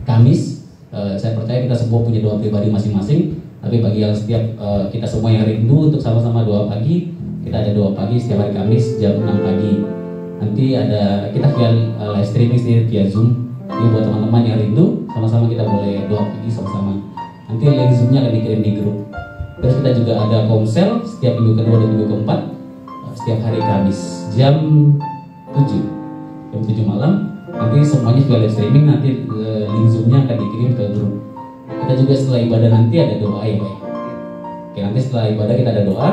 Kamis. Saya percaya kita semua punya doa pribadi masing-masing. Tapi bagi yang setiap kita semua yang rindu untuk sama-sama doa pagi, kita ada doa pagi setiap hari Kamis jam 6 pagi. Nanti ada kita via live streaming sendiri via Zoom. Jadi buat teman-teman yang rindu, sama-sama kita boleh doa pagi sama-sama. Nanti link Zoom-nya akan dikirim di grup. Terus kita juga ada komsel setiap minggu kedua dan minggu keempat setiap hari Kamis jam 7 malam. Nanti semuanya via live streaming, nanti link Zoom-nya akan dikirim ke grup. Kita juga setelah ibadah nanti ada doa ya Pak. Oke, nanti setelah ibadah kita ada doa.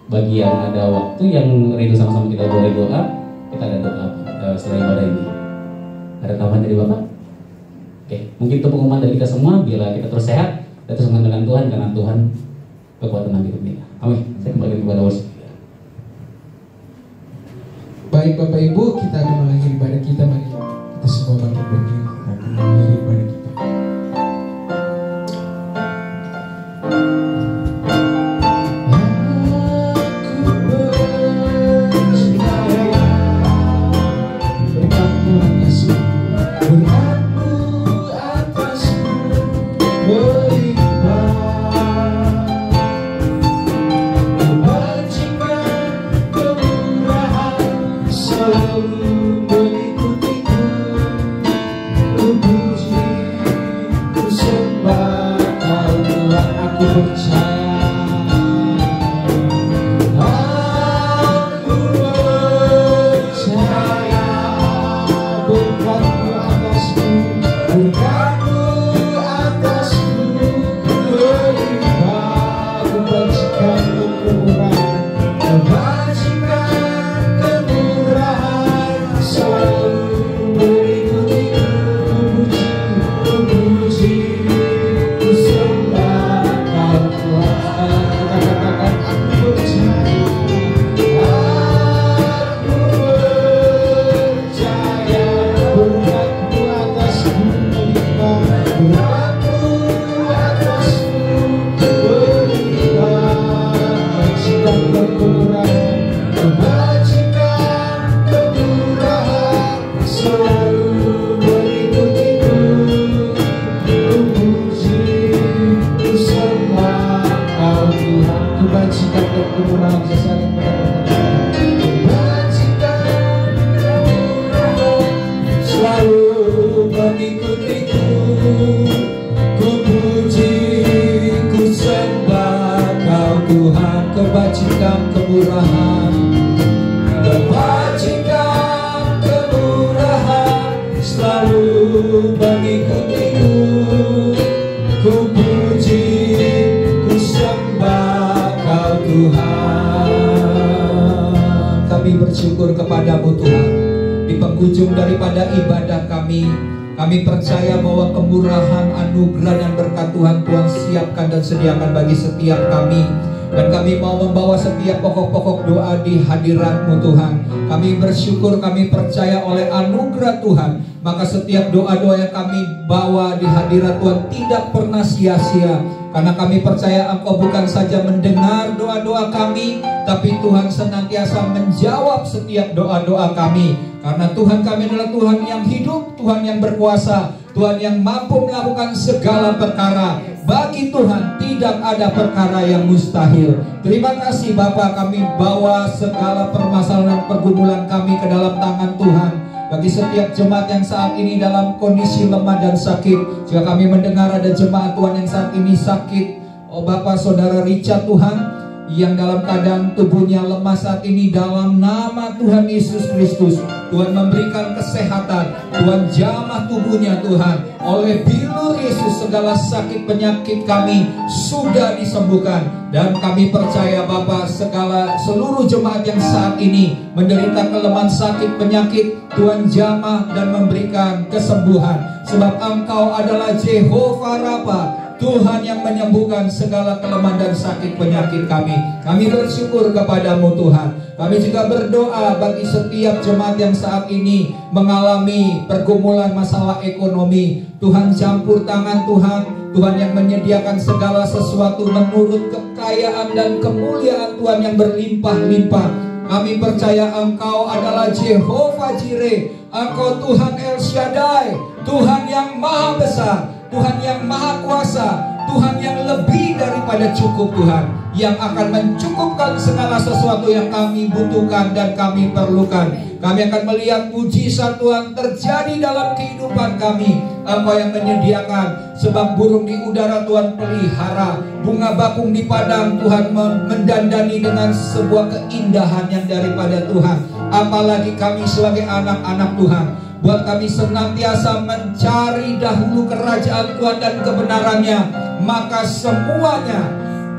Bagi yang ada waktu yang rindu sama-sama kita boleh doa, kita ada doa setelah ibadah ini. Ada tambahan dari Bapak? Oke, mungkin itu pengumuman dari kita semua. Biarlah kita terus sehat, kita terus mengandalkan Tuhan karena Tuhan kekuatan dalam hidup kita. Amin. Saya kembali kepada worship. Baik Bapak Ibu, kita akan mengakhiri ibadah kita. Mari kita semua bangkit berdiri, kita akan mengakhiri ibadah kita. Bersyukur kepadamu Tuhan. Di penghujung daripada ibadah kami percaya bahwa kemurahan, anugerah dan berkat Tuhan siapkan dan sediakan bagi setiap kami. Dan kami mau membawa setiap pokok-pokok doa di hadirat-Mu Tuhan. Kami bersyukur, kami percaya oleh anugerah Tuhan, maka setiap doa-doa yang kami bawa di hadirat Tuhan tidak pernah sia-sia. Karena kami percaya Engkau bukan saja mendengar doa-doa kami, tapi Tuhan senantiasa menjawab setiap doa-doa kami. Karena Tuhan kami adalah Tuhan yang hidup, Tuhan yang berkuasa, Tuhan yang mampu melakukan segala perkara. Bagi Tuhan tidak ada perkara yang mustahil. Terima kasih Bapa, kami bawa segala permasalahan dan pergumulan kami ke dalam tangan Tuhan. Bagi setiap jemaat yang saat ini dalam kondisi lemah dan sakit, jika kami mendengar ada jemaat Tuhan yang saat ini sakit, oh Bapak Saudara Richard Tuhan, yang dalam keadaan tubuhnya lemah saat ini, dalam nama Tuhan Yesus Kristus, Tuhan memberikan kesehatan, Tuhan jamah tubuhnya Tuhan. Oleh bilur Yesus segala sakit penyakit kami sudah disembuhkan. Dan kami percaya Bapa, seluruh jemaat yang saat ini menderita kelemahan sakit penyakit, Tuhan jamah dan memberikan kesembuhan. Sebab Engkau adalah Jehovah Rafa, Tuhan yang menyembuhkan segala kelemahan dan sakit penyakit kami. Kami bersyukur kepadamu Tuhan. Kami juga berdoa bagi setiap jemaat yang saat ini mengalami pergumulan masalah ekonomi. Tuhan campur tangan Tuhan. Tuhan yang menyediakan segala sesuatu menurut kekayaan dan kemuliaan Tuhan yang berlimpah-limpah. Kami percaya Engkau adalah Jehovah Jireh. Engkau Tuhan El Shaddai, Tuhan yang maha besar, Tuhan yang maha kuasa, Tuhan yang lebih daripada cukup Tuhan, yang akan mencukupkan segala sesuatu yang kami butuhkan dan kami perlukan. Kami akan melihat mujizat Tuhan terjadi dalam kehidupan kami. Engkau yang menyediakan sebab burung di udara Tuhan pelihara, bunga bakung di padang Tuhan mendandani dengan sebuah keindahan yang daripada Tuhan. Apalagi kami sebagai anak-anak Tuhan, buat kami senantiasa mencari dahulu kerajaan Tuhan dan kebenarannya, maka semuanya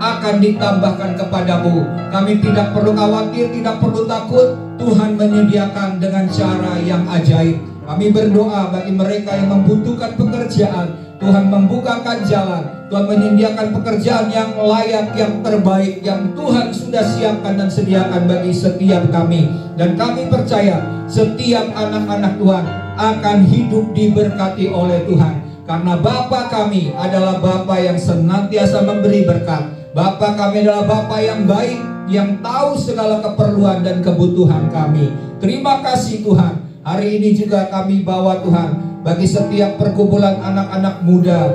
akan ditambahkan kepadamu. Kami tidak perlu khawatir, tidak perlu takut. Tuhan menyediakan dengan cara yang ajaib. Kami berdoa bagi mereka yang membutuhkan pekerjaan, Tuhan membukakan jalan, Tuhan menyediakan pekerjaan yang layak, yang terbaik, yang Tuhan sudah siapkan dan sediakan bagi setiap kami. Dan kami percaya setiap anak-anak Tuhan akan hidup diberkati oleh Tuhan. Karena Bapa kami adalah Bapa yang senantiasa memberi berkat. Bapa kami adalah Bapa yang baik, yang tahu segala keperluan dan kebutuhan kami. Terima kasih Tuhan. Hari ini juga kami bawa Tuhan bagi setiap pergumulan anak-anak muda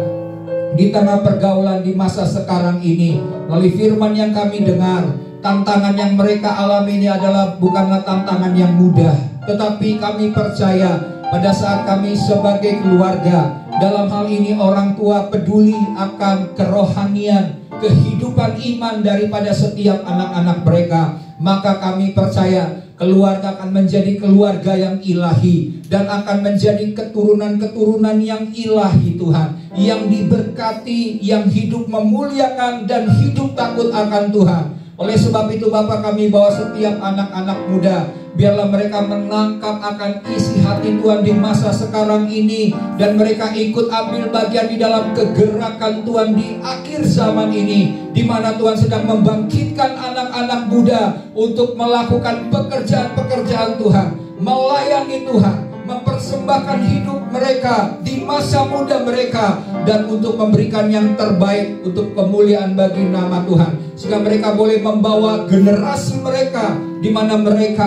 di tengah pergaulan di masa sekarang ini. Melalui firman yang kami dengar, tantangan yang mereka alami ini adalah bukanlah tantangan yang mudah. Tetapi kami percaya pada saat kami sebagai keluarga, dalam hal ini orang tua peduli akan kerohanian, kehidupan iman daripada setiap anak-anak mereka, maka kami percaya keluarga akan menjadi keluarga yang ilahi dan akan menjadi keturunan-keturunan yang ilahi Tuhan, yang diberkati, yang hidup memuliakan dan hidup takut akan Tuhan. Oleh sebab itu Bapa, kami bawa setiap anak-anak muda, biarlah mereka menangkap akan isi hati Tuhan di masa sekarang ini, dan mereka ikut ambil bagian di dalam kegerakan Tuhan di akhir zaman ini, di mana Tuhan sedang membangkitkan anak-anak muda untuk melakukan pekerjaan-pekerjaan Tuhan, melayani Tuhan, mempersembahkan hidup mereka di masa muda mereka, dan untuk memberikan yang terbaik untuk kemuliaan bagi nama Tuhan, sehingga mereka boleh membawa generasi mereka di mana mereka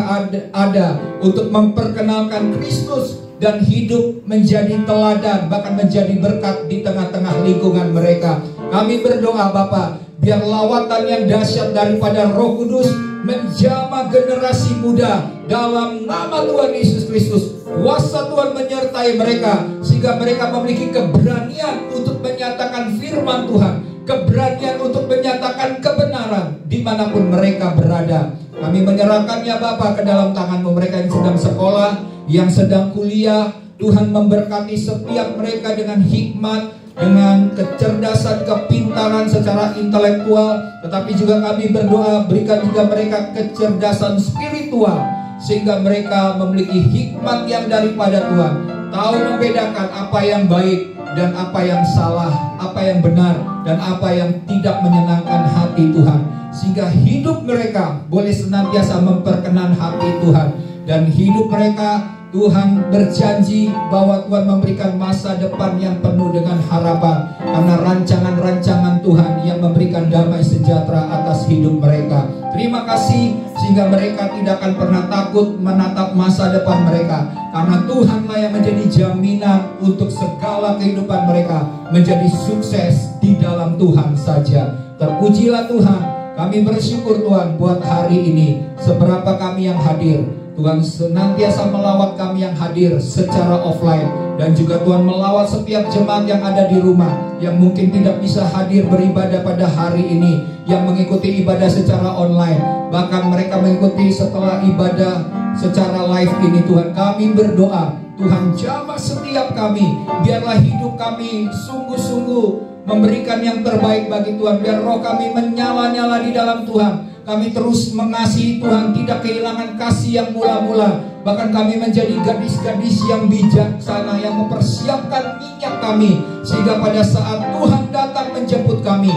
ada untuk memperkenalkan Kristus dan hidup menjadi teladan, bahkan menjadi berkat di tengah-tengah lingkungan mereka. Kami berdoa Bapa, biar lawatan yang dahsyat daripada Roh Kudus menjamah generasi muda dalam nama Tuhan Yesus Kristus. Kuasa Tuhan menyertai mereka sehingga mereka memiliki keberanian untuk menyatakan firman Tuhan, keberanian untuk menyatakan kebenaran dimanapun mereka berada. Kami menyerahkannya Bapa ke dalam tangan-Mu, mereka yang sedang sekolah, yang sedang kuliah. Tuhan memberkati setiap mereka dengan hikmat, dengan kecerdasan, kepintaran secara intelektual. Tetapi juga kami berdoa, berikan juga mereka kecerdasan spiritual, sehingga mereka memiliki hikmat yang daripada Tuhan, tahu membedakan apa yang baik dan apa yang salah, apa yang benar dan apa yang tidak menyenangkan hati Tuhan, sehingga hidup mereka boleh senantiasa memperkenan hati Tuhan. Dan hidup mereka, Tuhan berjanji bahwa Tuhan memberikan masa depan yang penuh dengan harapan, karena rancangan-rancangan Tuhan yang memberikan damai sejahtera atas hidup mereka. Terima kasih sehingga mereka tidak akan pernah takut menatap masa depan mereka, karena Tuhanlah yang menjadi jaminan untuk segala kehidupan mereka menjadi sukses di dalam Tuhan saja. Terpujilah Tuhan. Kami bersyukur Tuhan buat hari ini, seberapa kami yang hadir. Tuhan senantiasa melawat kami yang hadir secara offline, dan juga Tuhan melawat setiap jemaat yang ada di rumah, yang mungkin tidak bisa hadir beribadah pada hari ini, yang mengikuti ibadah secara online, bahkan mereka mengikuti setelah ibadah secara live ini. Tuhan, kami berdoa, Tuhan jamah setiap kami, biarlah hidup kami sungguh-sungguh memberikan yang terbaik bagi Tuhan, biar roh kami menyala-nyala di dalam Tuhan. Kami terus mengasihi Tuhan, tidak kehilangan kasih yang mula-mula. Bahkan kami menjadi gadis-gadis yang bijaksana, yang mempersiapkan minyak kami, sehingga pada saat Tuhan datang menjemput kami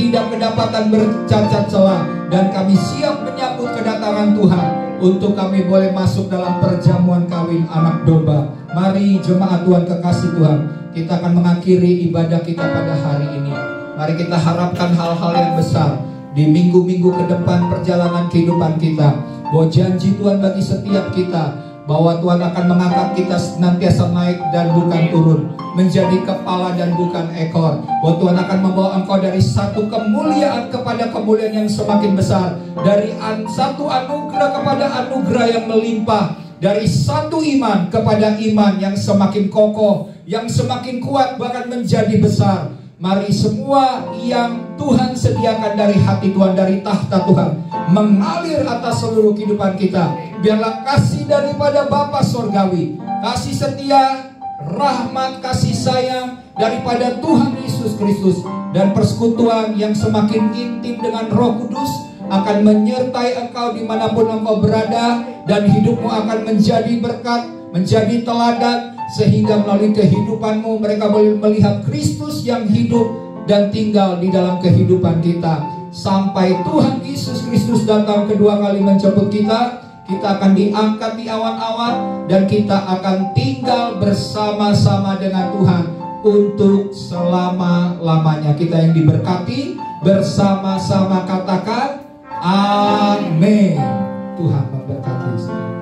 tidak kedapatan bercacat celah, dan kami siap menyambut kedatangan Tuhan untuk kami boleh masuk dalam perjamuan kawin anak domba. Mari jemaat Tuhan kekasih Tuhan, kita akan mengakhiri ibadah kita pada hari ini. Mari kita harapkan hal-hal yang besar di minggu-minggu ke depan perjalanan kehidupan kita, bahwa janji Tuhan bagi setiap kita, bahwa Tuhan akan mengangkat kita senantiasa naik dan bukan turun, menjadi kepala dan bukan ekor. Bahwa Tuhan akan membawa engkau dari satu kemuliaan kepada kemuliaan yang semakin besar, dari satu anugerah kepada anugerah yang melimpah, dari satu iman kepada iman yang semakin kokoh, yang semakin kuat, bahkan menjadi besar. Mari semua yang Tuhan sediakan dari hati Tuhan, dari tahta Tuhan, mengalir atas seluruh kehidupan kita. Biarlah kasih daripada Bapa Sorgawi, kasih setia, rahmat, kasih sayang daripada Tuhan Yesus Kristus, dan persekutuan yang semakin intim dengan Roh Kudus akan menyertai engkau dimanapun engkau berada, dan hidupmu akan menjadi berkat, menjadi teladan, sehingga melalui kehidupanmu mereka boleh melihat Kristus yang hidup dan tinggal di dalam kehidupan kita. Sampai Tuhan Yesus Kristus datang kedua kali menjemput kita, kita akan diangkat di awan-awan, dan kita akan tinggal bersama-sama dengan Tuhan untuk selama-lamanya. Kita yang diberkati bersama-sama katakan amin. Tuhan memberkati.